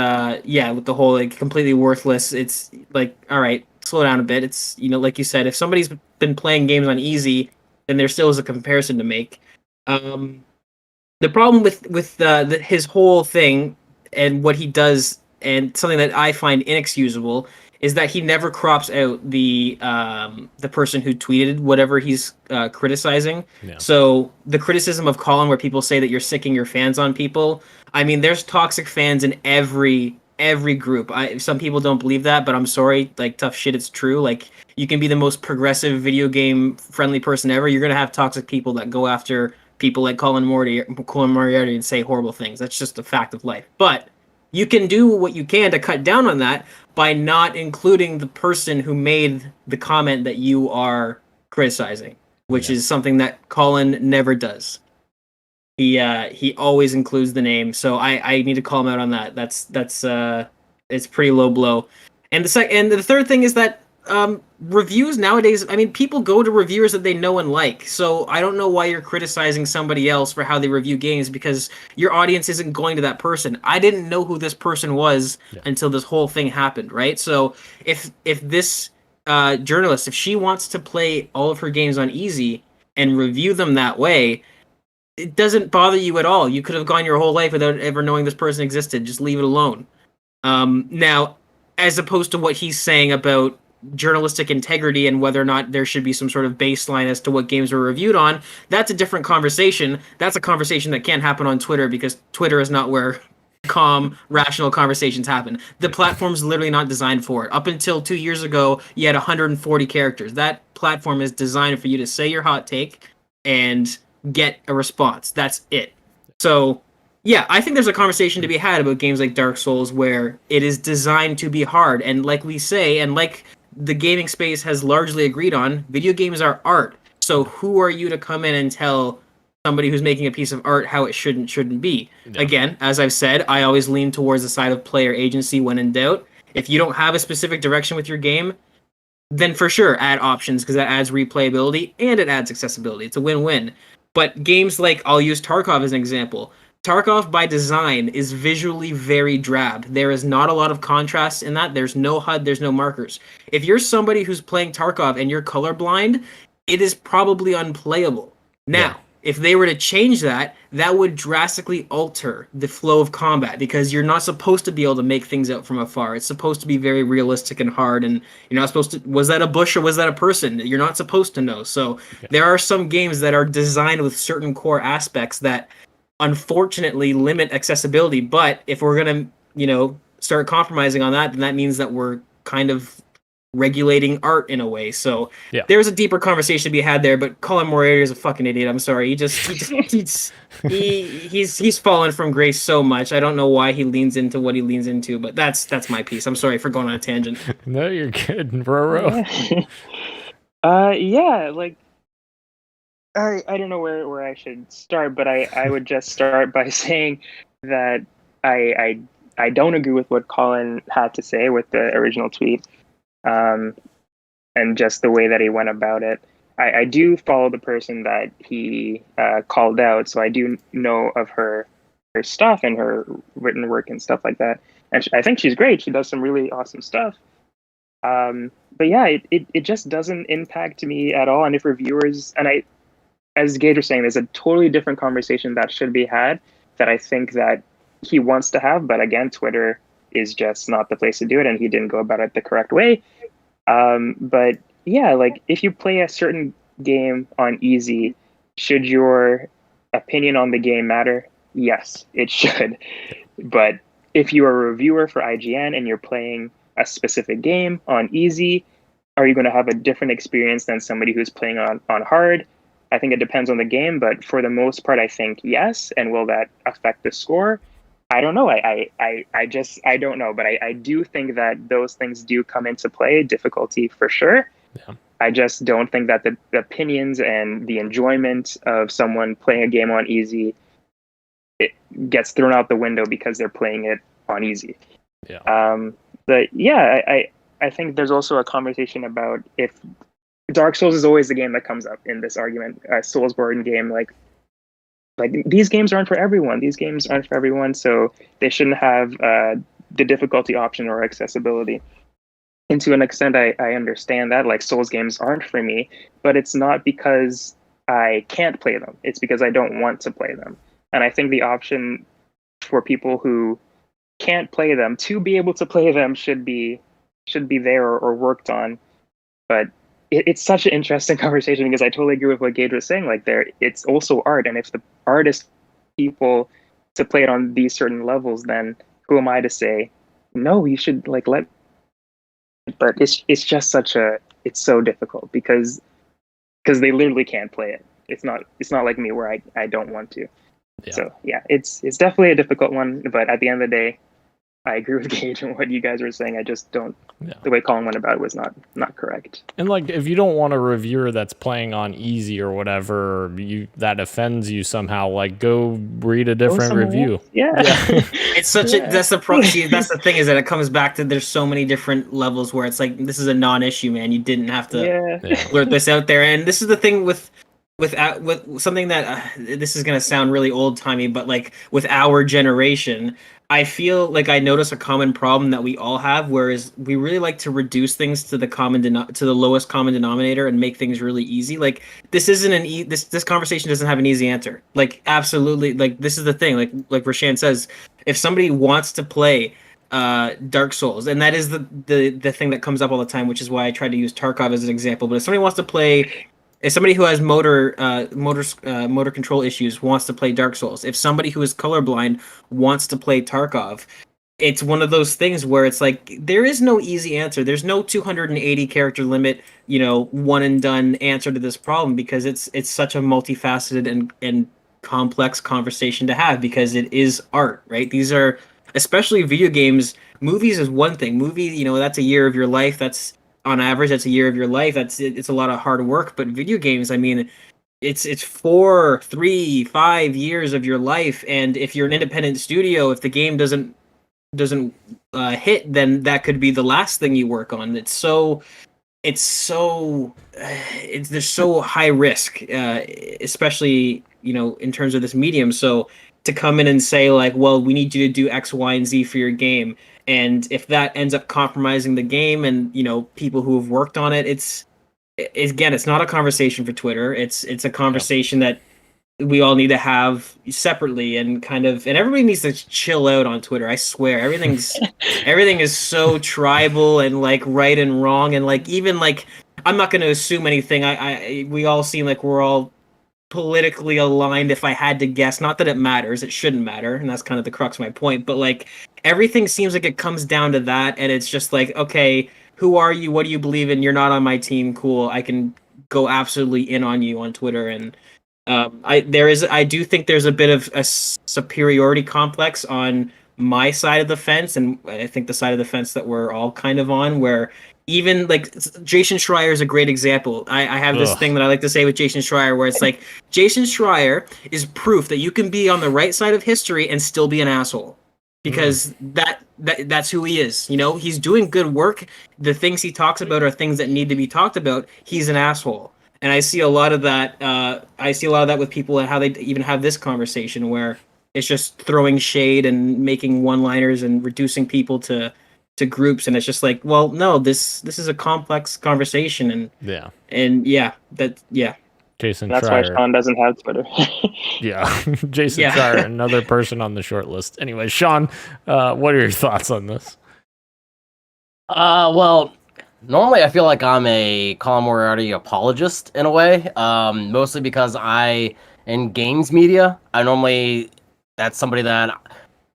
the whole like completely worthless. It's like, all right, slow down a bit. It's, like you said, if somebody's been playing games on easy, then there still is a comparison to make. The problem with his whole thing and what he does, and something that I find inexcusable, is that he never crops out the person who tweeted whatever he's criticizing. Yeah. So the criticism of Colin, where people say that you're sicking your fans on people, I mean, there's toxic fans in every group. Some people don't believe that, but I'm sorry, like, tough shit, it's true. Like, you can be the most progressive video game friendly person ever, you're gonna have toxic people that go after people like Colin Moriarty and say horrible things. That's just a fact of life. But you can do what you can to cut down on that by not including the person who made the comment that you are criticizing, which is something that Colin never does. He always includes the name, so I need to call him out on that. That's it's pretty low blow. And the third thing is that reviews nowadays, I mean, people go to reviewers that they know and like. So I don't know why you're criticizing somebody else for how they review games, because your audience isn't going to that person. I didn't know who this person was until this whole thing happened, right? So if this journalist, if she wants to play all of her games on easy and review them that way, it doesn't bother you at all. You could have gone your whole life without ever knowing this person existed. Just leave it alone. Now, as opposed to what he's saying about journalistic integrity and whether or not there should be some sort of baseline as to what games were reviewed on, that's a different conversation. That's a conversation that can't happen on Twitter, because Twitter is not where calm, rational conversations happen. The platform's literally not designed for it. Up until 2 years ago, you had 140 characters. That platform is designed for you to say your hot take and get a response. That's it. So yeah, I think there's a conversation to be had about games like Dark Souls, where it is designed to be hard. And like we say, and like the gaming space has largely agreed on, video games are art. So who are you to come in and tell somebody who's making a piece of art how it shouldn't be? Yeah. Again, as I've said, I always lean towards the side of player agency when in doubt. If you don't have a specific direction with your game, then for sure add options, because that adds replayability and it adds accessibility. It's a win-win. But games like, I'll use Tarkov as an example. Tarkov by design is visually very drab. There is not a lot of contrast in that. There's no HUD, there's no markers. If you're somebody who's playing Tarkov and you're colorblind, it is probably unplayable. Now, if they were to change that, that would drastically alter the flow of combat, because you're not supposed to be able to make things out from afar. It's supposed to be very realistic and hard, and you're not supposed to, was that a bush or was that a person? You're not supposed to know. So there are some games that are designed with certain core aspects that unfortunately limit accessibility. But if we're going to, start compromising on that, then that means that we're kind of regulating art in a way. So there's a deeper conversation to be had there, but Colin Moriarty is a fucking idiot. I'm sorry. He's fallen from grace so much. I don't know why he leans into what he leans into, but that's my piece. I'm sorry for going on a tangent. No, you're good, Roro. I don't know where I should start, but I would just start by saying that I don't agree with what Colin had to say with the original tweet. And just the way that he went about it. I do follow the person that he called out, so I do know of her stuff and her written work and stuff like that. And I think she's great. She does some really awesome stuff. But yeah, it just doesn't impact me at all. And if reviewers, and as Gage was saying, there's a totally different conversation that should be had that I think that he wants to have, but again, Twitter is just not the place to do it, and he didn't go about it the correct way. But yeah, like if you play a certain game on easy, should your opinion on the game matter? Yes, it should. But if you are a reviewer for IGN and you're playing a specific game on easy, are you going to have a different experience than somebody who's playing on hard? I think it depends on the game, but for the most part, I think yes. And will that affect the score? I don't know. I don't know. But I do think that those things do come into play, difficulty for sure. Yeah. I just don't think that the opinions and the enjoyment of someone playing a game on easy, it gets thrown out the window because they're playing it on easy. Yeah. But yeah, I think there's also a conversation about if Dark Souls is always the game that comes up in this argument. Soulsborne game, like these games aren't for everyone. These games aren't for everyone, so they shouldn't have the difficulty option or accessibility. And to an extent, I understand that. Like, Souls games aren't for me, but it's not because I can't play them. It's because I don't want to play them. And I think the option for people who can't play them to be able to play them should be there or worked on. But it's such an interesting conversation because I totally agree with what Gage was saying. Like, it's also art, and if the artist people to play it on these certain levels, then who am I to say no? You should let. But it's just it's so difficult because they literally can't play it. It's not like me where I don't want to. Yeah. So yeah, it's definitely a difficult one. But at the end of the day, I agree with Gage and what you guys were saying. I just don't. Yeah. The way Colin went about it was not correct. And like, if you don't want a reviewer that's playing on easy or whatever, that offends you somehow, like, go read a different review. Yeah. It's such a that's the problem. That's the thing, is that it comes back to there's so many different levels where it's like, this is a non-issue, man. You didn't have to blurt this out there. And this is the thing with something that this is gonna sound really old timey, but like with our generation, I feel like I notice a common problem that we all have, whereas we really like to reduce things to the lowest common denominator and make things really easy. Like, this isn't this conversation doesn't have an easy answer. Like, absolutely, like, this is the thing. Like Rashan says, if somebody wants to play Dark Souls, and that is the thing that comes up all the time, which is why I tried to use Tarkov as an example. But if somebody wants to play, if somebody who has motor control issues wants to play Dark Souls, if somebody who is colorblind wants to play Tarkov, it's one of those things where it's like, there is no easy answer. There's no 280 character limit, one and done answer to this problem, because it's such a multifaceted and complex conversation to have, because it is art, right? These are, especially video games. Movies is one thing. That's a year of your life. That's, on average, that's a year of your life. It's a lot of hard work. But video games, I mean, it's 4, 3, 5 years of your life. And if you're an independent studio, if the game doesn't hit, then that could be the last thing you work on. There's so high risk, especially in terms of this medium. So to come in and say like, well, we need you to do X, Y, and Z for your game. And if that ends up compromising the game and, people who have worked on it, it's not a conversation for Twitter. It's a conversation that we all need to have separately and everybody needs to chill out on Twitter. I swear, everything is so tribal and like right and wrong. And like, even like, I'm not going to assume anything. We all seem like we're all politically aligned. If I had to guess, not that it matters, it shouldn't matter. And that's kind of the crux of my point. But like, everything seems like it comes down to that. And it's just like, okay, who are you? What do you believe in? You're not on my team. Cool. I can go absolutely in on you on Twitter. And I do think there's a bit of a superiority complex on my side of the fence, and I think the side of the fence that we're all kind of on, where even like Jason Schreier is a great example. I have this thing that I like to say with Jason Schreier, where it's like Jason Schreier is proof that you can be on the right side of history and still be an asshole. Because that's who he is. He's doing good work. The things he talks about are things that need to be talked about. He's an asshole. And I see a lot of that. With people and how they even have this conversation where it's just throwing shade and making one-liners and reducing people to groups. And it's just like, well, no, this is a complex conversation. Jason That's Schreier. why Sean doesn't have Twitter. Yeah, Jason Schreier, another person on the short list. Anyway, Sean, what are your thoughts on this? Well, normally I feel like I'm a Colin Moriarty apologist in a way, mostly because in games media, that's somebody that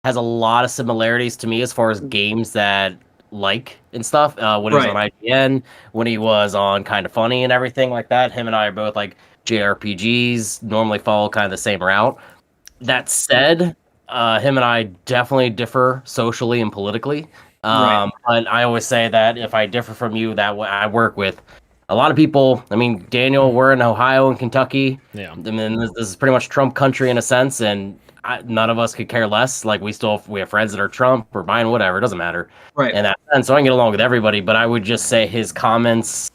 has a lot of similarities to me as far as games that and stuff. When he was on IGN, when he was on Kind of Funny and everything like that, him and I are both like JRPGs, normally follow kind of the same route. That said, him and I definitely differ socially and politically. And I always say that if I differ from you, that I work with a lot of people. I mean, Daniel, we're in Ohio and Kentucky. Yeah. I mean, this is pretty much Trump country in a sense, and none of us could care less. Like, we have friends that are Trump or Biden, whatever. It doesn't matter. Right. And so I can get along with everybody, but I would just say his comments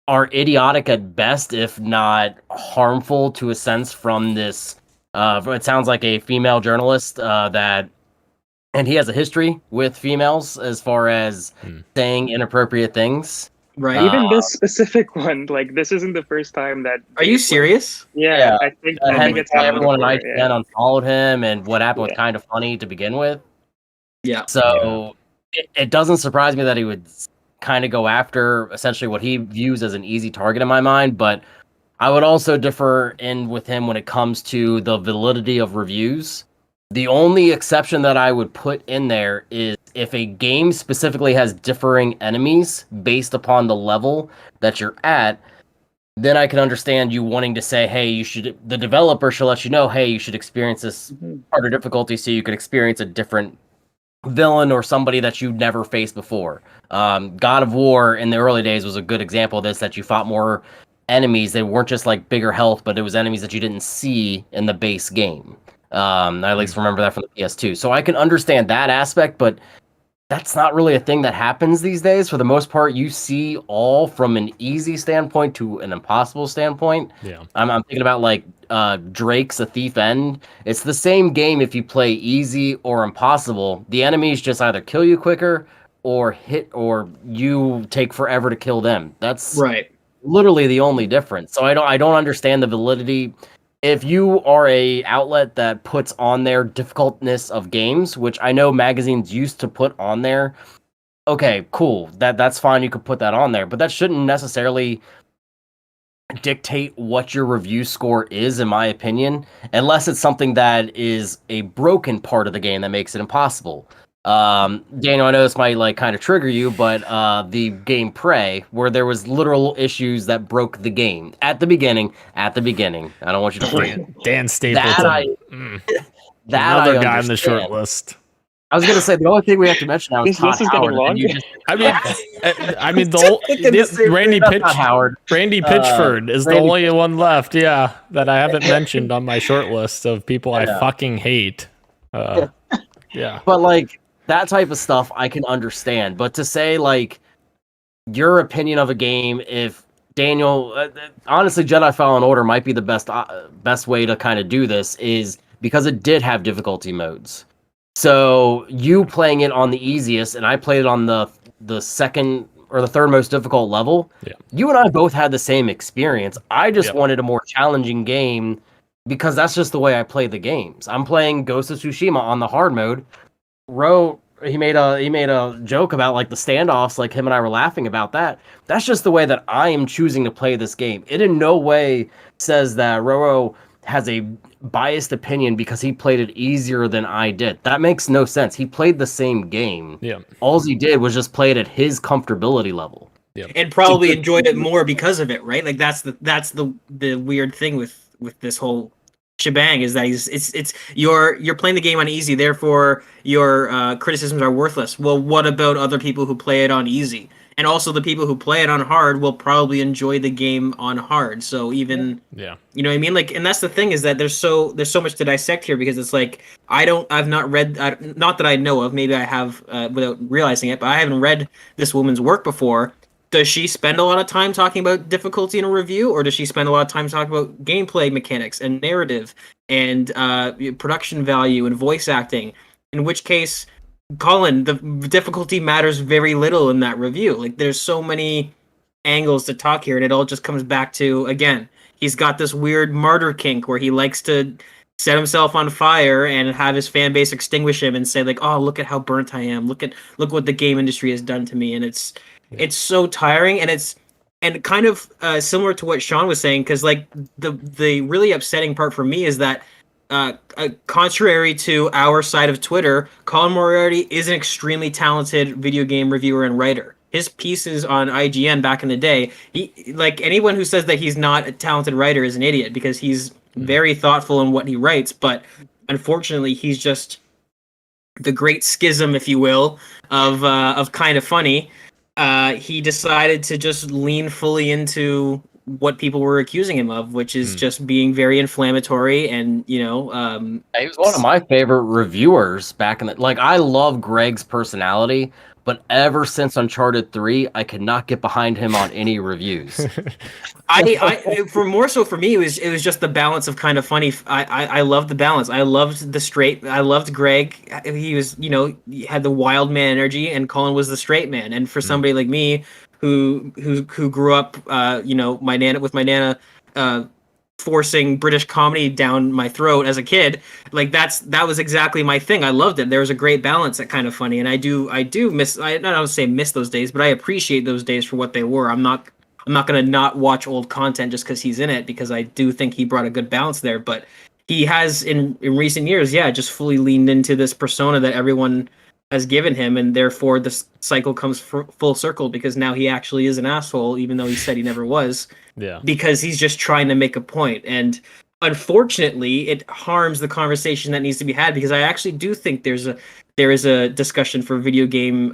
are idiotic at best, if not harmful to a sense from this. It sounds like a female journalist and he has a history with females as far as saying inappropriate things. Right. Even this specific one, like, this isn't the first time that. Are you serious? Yeah, I think it's everyone in IGN unfollowed him, and what happened was Kind of Funny to begin with. Yeah. So it doesn't surprise me that he would kind of go after essentially what he views as an easy target in my mind, but I would also differ with him when it comes to the validity of reviews. The only exception that I would put in there is if a game specifically has differing enemies based upon the level that you're at, then I can understand you wanting to say, hey, the developer should let you know, hey, you should experience this harder difficulty so you could experience a different villain or somebody that you've never faced before. God of War in the early days was a good example of this, that you fought more enemies. They weren't just like bigger health, but it was enemies that you didn't see in the base game. I at least remember that from the PS2. So I can understand that aspect, but that's not really a thing that happens these days. For the most part, you see all from an easy standpoint to an impossible standpoint. Yeah, I'm thinking about like Drake's A Thief End. It's the same game if you play easy or impossible. The enemies just either kill you quicker or you take forever to kill them. That's literally the only difference. So I don't understand the validity. If you are a outlet that puts on their difficultness of games, which I know magazines used to put on there, okay, cool. That's fine. You could put that on there, but that shouldn't necessarily dictate what your review score is, in my opinion, unless it's something that is a broken part of the game that makes it impossible. Daniel, I know this might like kind of trigger you, but the game Prey, where there was literal issues that broke the game at the beginning. I don't want you to forget. Dan Stapleton. Another guy on the short list. I was gonna say the only thing we have to mention now is Todd Howard. Randy Pitchford is the only one left. Yeah, that I haven't mentioned on my short list of people I fucking hate. Yeah, but like. That type of stuff I can understand, but to say like your opinion of a game, if Daniel, honestly, Jedi Fallen Order might be the best way to kind of do this. Is because it did have difficulty modes. So you playing it on the easiest, and I played it on the second or the third most difficult level. Yeah. You and I both had the same experience. I just Yep. wanted a more challenging game because that's just the way I play the games. I'm playing Ghost of Tsushima on the hard mode. He made a joke about like the standoffs, like him and I were laughing about that. That's just the way that I am choosing to play this game. It in no way says that Roro has a biased opinion because he played it easier than I did. That makes no sense. He played the same game. Yeah. All he did was just play it at his comfortability level. And probably enjoyed it more because of it, right? Like that's the weird thing with this whole shebang is that you're playing the game on easy, therefore your criticisms are worthless. Well, what about other people who play it on easy? And also the people who play it on hard will probably enjoy the game on hard. So even you know what I mean? Like, and that's the thing is that there's so much to dissect here because it's like I've not read, not that I know of, maybe I have without realizing it, but I haven't read this woman's work before. Does she spend a lot of time talking about difficulty in a review, or does she spend a lot of time talking about gameplay mechanics and narrative and production value and voice acting? In which case, Colin, the difficulty matters very little in that review. Like, there's so many angles to talk here, and it all just comes back to, again, he's got this weird martyr kink where he likes to set himself on fire and have his fan base extinguish him and say, like, oh, look at how burnt I am. Look what the game industry has done to me. And it's so tiring, and kind of similar to what Sean was saying, because like the really upsetting part for me is that contrary to our side of Twitter, Colin Moriarty is an extremely talented video game reviewer and writer. His pieces on IGN back in the day, he, like, anyone who says that he's not a talented writer is an idiot, because he's very thoughtful in what he writes, but unfortunately he's just the great schism, if you will, of kind of funny. He decided to just lean fully into what people were accusing him of, which is just being very inflammatory and, you know... he was one of my favorite reviewers back in the... Like, I love Greg's personality, but ever since Uncharted 3, I could not get behind him on any reviews. For me, it was just the balance of kind of funny. I loved the balance. I loved Greg. He was, you know, he had the wild man energy, and Colin was the straight man. And for somebody like me, who grew up, you know, with my nana forcing British comedy down my throat as a kid, like that was exactly my thing. I loved it. There was a great balance at Kind of Funny, and I do miss. I don't say miss those days, but I appreciate those days for what they were. I'm not gonna not watch old content just because he's in it, because I do think he brought a good balance there. But he has in recent years, just fully leaned into this persona that everyone has given him, and therefore this cycle comes full circle, because now he actually is an asshole, even though he said he never was. Yeah. Because he's just trying to make a point, and unfortunately, it harms the conversation that needs to be had. Because I actually do think there is a discussion for video game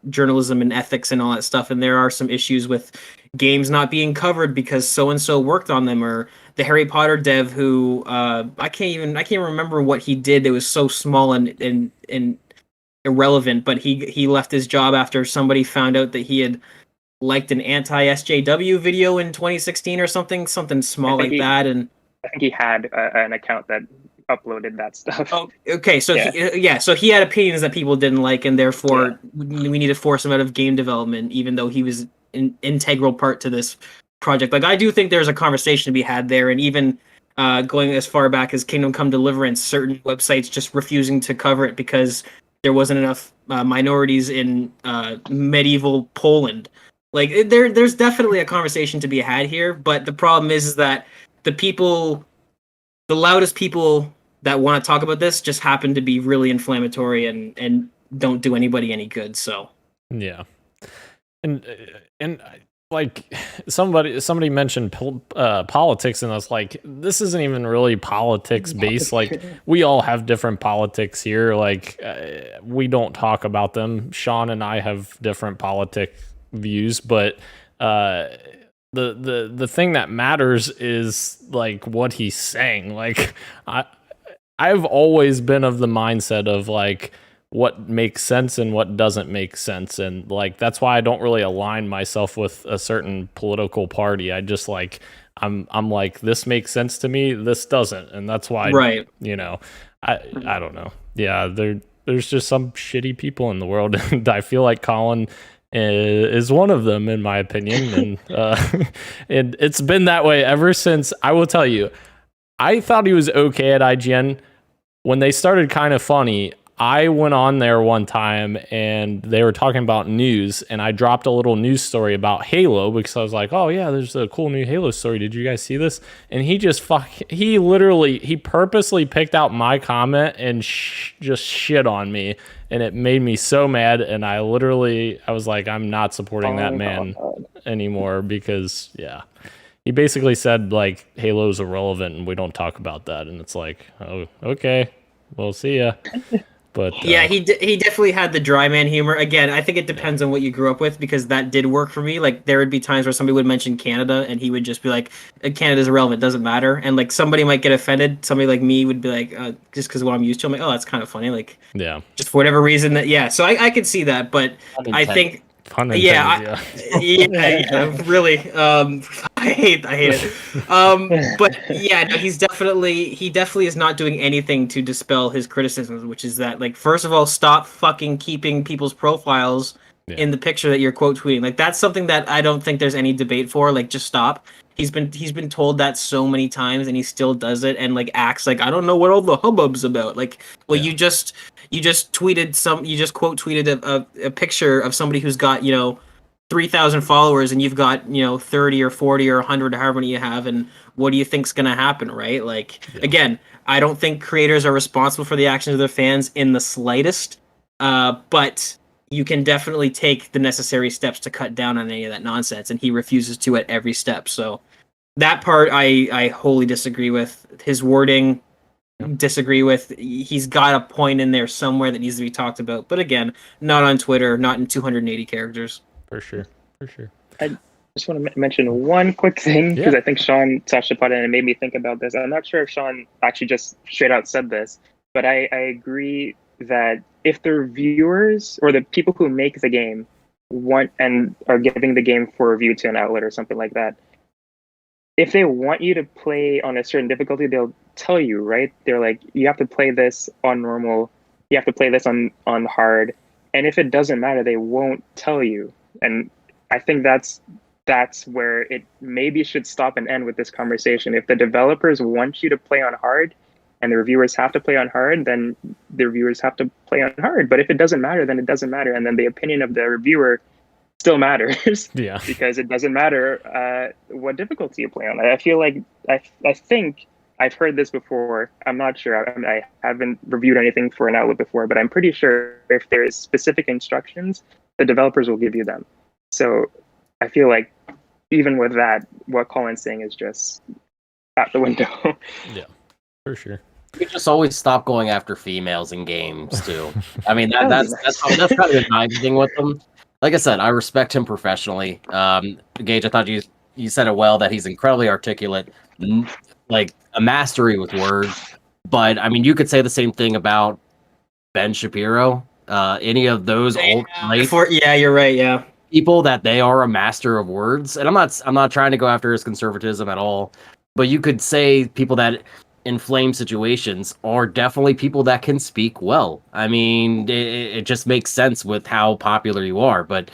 journalism and ethics and all that stuff, and there are some issues with games not being covered because so and so worked on them, or the Harry Potter dev who I can't remember what he did. It was so small and irrelevant, but he left his job after somebody found out that he had liked an anti-SJW video in 2016 or something small like that. And I think he had an account that uploaded that stuff. Oh, okay. So so he had opinions that people didn't like, and therefore we need to force him out of game development, even though he was an integral part to this project. Like, I do think there's a conversation to be had there, and even going as far back as Kingdom Come Deliverance, certain websites just refusing to cover it because there wasn't enough minorities in medieval Poland. Like, there's definitely a conversation to be had here, but the problem is that the loudest people that want to talk about this just happen to be really inflammatory and don't do anybody any good. So yeah, and like somebody mentioned politics, and I was like, this isn't even really politics based. Like, we all have different politics here. Like, we don't talk about them. Sean and I have different politic views, but the thing that matters is like what he's saying. Like, I've always been of the mindset of like what makes sense and what doesn't make sense, and like that's why I don't really align myself with a certain political party. I just like I'm like, this makes sense to me, this doesn't, and that's why, Right. you know, I don't know. Yeah, there's just some shitty people in the world, and I feel like Colin is one of them, in my opinion, and it's been that way ever since. I will tell you, I thought he was okay at IGN. When they started Kind of Funny, I went on there one time and they were talking about news, and I dropped a little news story about Halo because I was like, oh yeah, there's a cool new Halo story. Did you guys see this? And he just he purposely picked out my comment and just shit on me. And it made me so mad. And I was like, I'm not supporting that man anymore because, yeah. He basically said, like, Halo's irrelevant and we don't talk about that. And it's like, oh, okay, we'll see ya. But yeah, he definitely had the dry man humor. Again, I think it depends on what you grew up with, because that did work for me. Like, there would be times where somebody would mention Canada and he would just be like, Canada's irrelevant, doesn't matter. And like, somebody might get offended. Somebody like me would be like, just because of what I'm used to, I'm like, oh, that's kind of funny. Like, yeah, just for whatever reason that, yeah. So I could see that, but I think, yeah, really. I hate it. But yeah, no, he definitely is not doing anything to dispel his criticisms, which is that, like, first of all, stop fucking keeping people's profiles in the picture that you're quote tweeting. Like, that's something that I don't think there's any debate for. Like, just stop. He's been told that so many times, and he still does it, and like acts like, I don't know what all the hubbub's about. Like, well, you just quote tweeted a picture of somebody who's got 3,000 followers, and you've got 30 or 40 or 100, however many you have, and what do you think's gonna happen, right? Like, again, I don't think creators are responsible for the actions of their fans in the slightest, but you can definitely take the necessary steps to cut down on any of that nonsense, and he refuses to at every step. So that part I wholly disagree with. His wording, disagree with. He's got a point in there somewhere that needs to be talked about, but again, not on Twitter, not in 280 characters. For sure. I just want to mention one quick thing, because I think Sean touched upon it and it made me think about this. I'm not sure if Sean actually just straight out said this, but I agree that if the reviewers or the people who make the game want and are giving the game for review to an outlet or something like that, if they want you to play on a certain difficulty, they'll tell you, right? They're like, you have to play this on normal, you have to play this on hard, and if it doesn't matter, they won't tell you. And I think that's where it maybe should stop and end with this conversation. If the developers want you to play on hard and the reviewers have to play on hard, then the reviewers have to play on hard. But if it doesn't matter, then it doesn't matter. And then the opinion of the reviewer still matters. Yeah. Because it doesn't matter what difficulty you play on. I feel like, I think I've heard this before. I'm not sure. I haven't reviewed anything for an outlet before, but I'm pretty sure if there is specific instructions, the developers will give you them. So I feel like even with that, what Colin's saying is just out the window. Yeah, for sure. You just always stop going after females in games too. I mean, that's kind of the nice thing with them. Like I said, I respect him professionally. Gage, I thought you said it well, that he's incredibly articulate, like a mastery with words. But I mean, you could say the same thing about Ben Shapiro. Any of those old you're right, yeah. People that they are a master of words. And I'm not trying to go after his conservatism at all, but you could say people that inflame situations are definitely people that can speak well. I mean, it just makes sense with how popular you are, but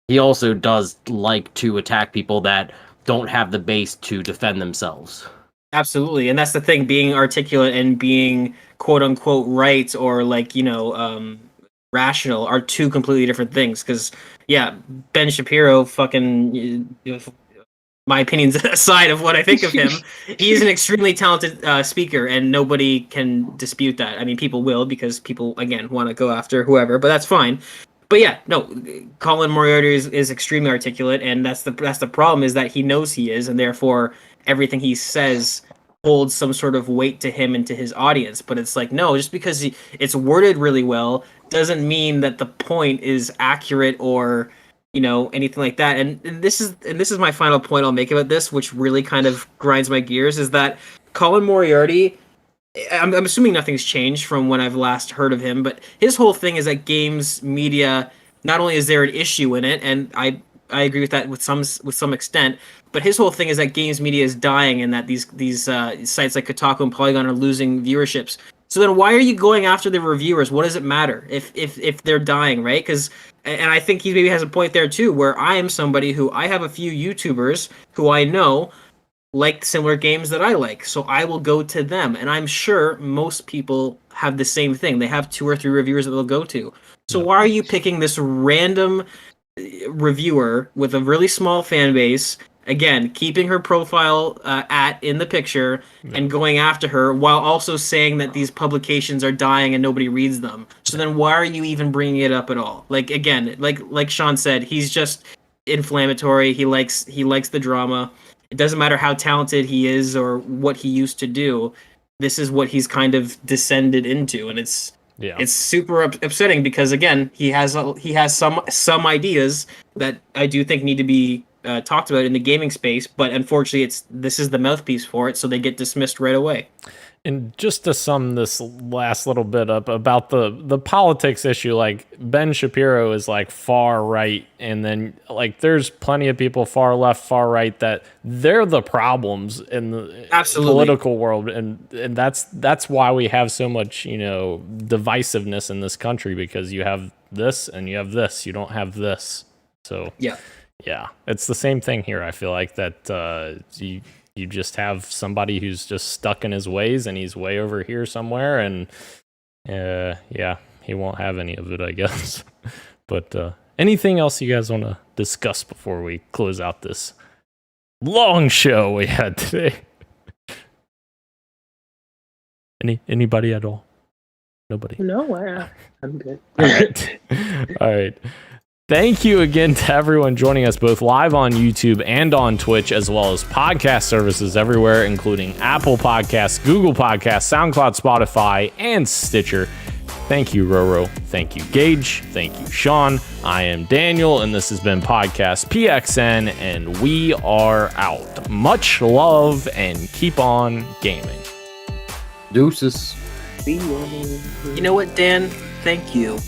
he also does like to attack people that don't have the base to defend themselves. Absolutely. And that's the thing, being articulate and being quote unquote right, or like, rational, are two completely different things. Because Ben Shapiro, fucking, my opinions aside of what I think of him, he's an extremely talented speaker, and nobody can dispute that. I mean, people will, because people, again, want to go after whoever, but that's fine. But yeah, no, Colin Moriarty is extremely articulate, and that's the problem, is that he knows he is, and therefore everything he says holds some sort of weight to him and to his audience. But it's like, no, just because it's worded really well doesn't mean that the point is accurate or anything like that. And this is my final point I'll make about this, which really kind of grinds my gears, is that Colin Moriarty, I'm assuming nothing's changed from when I've last heard of him, but his whole thing is that games media, not only is there an issue in it, and I agree with that with some extent. But his whole thing is that games media is dying, and that these sites like Kotaku and Polygon are losing viewerships. So then, why are you going after the reviewers? What does it matter if they're dying, right? Because, and I think he maybe has a point there too, where I am somebody who I have a few YouTubers who I know like similar games that I like, so I will go to them, and I'm sure most people have the same thing. They have 2 or 3 reviewers that they'll go to. So why are you picking this random reviewer with a really small fan base? Again, keeping her profile in the picture and going after her while also saying that these publications are dying and nobody reads them. So then why are you even bringing it up at all? Like, again, like Sean said, he's just inflammatory. He likes the drama. It doesn't matter how talented he is or what he used to do. This is what he's kind of descended into, and it's super upsetting because, again, he has some ideas that I do think need to be talked about in the gaming space, but unfortunately, this is the mouthpiece for it, so they get dismissed right away. And just to sum this last little bit up about the politics issue, like Ben Shapiro is like far right, and then like there's plenty of people far left, far right that they're the problems in the political world, and that's why we have so much divisiveness in this country, because you have this and you have this, you don't have this. So yeah, it's the same thing here. I feel like that you just have somebody who's just stuck in his ways, and he's way over here somewhere, and he won't have any of it, I guess. But anything else you guys want to discuss before we close out this long show we had today? Anybody at all? Nobody? No, I'm good. All right. Thank you again to everyone joining us both live on YouTube and on Twitch, as well as podcast services everywhere, including Apple Podcasts, Google Podcasts, SoundCloud, Spotify, and Stitcher. Thank you, Roro. Thank you, Gage. Thank you, Sean. I am Daniel, and this has been Podcast PXN, and we are out. Much love, and keep on gaming. Deuces. You know what, Dan? Thank you.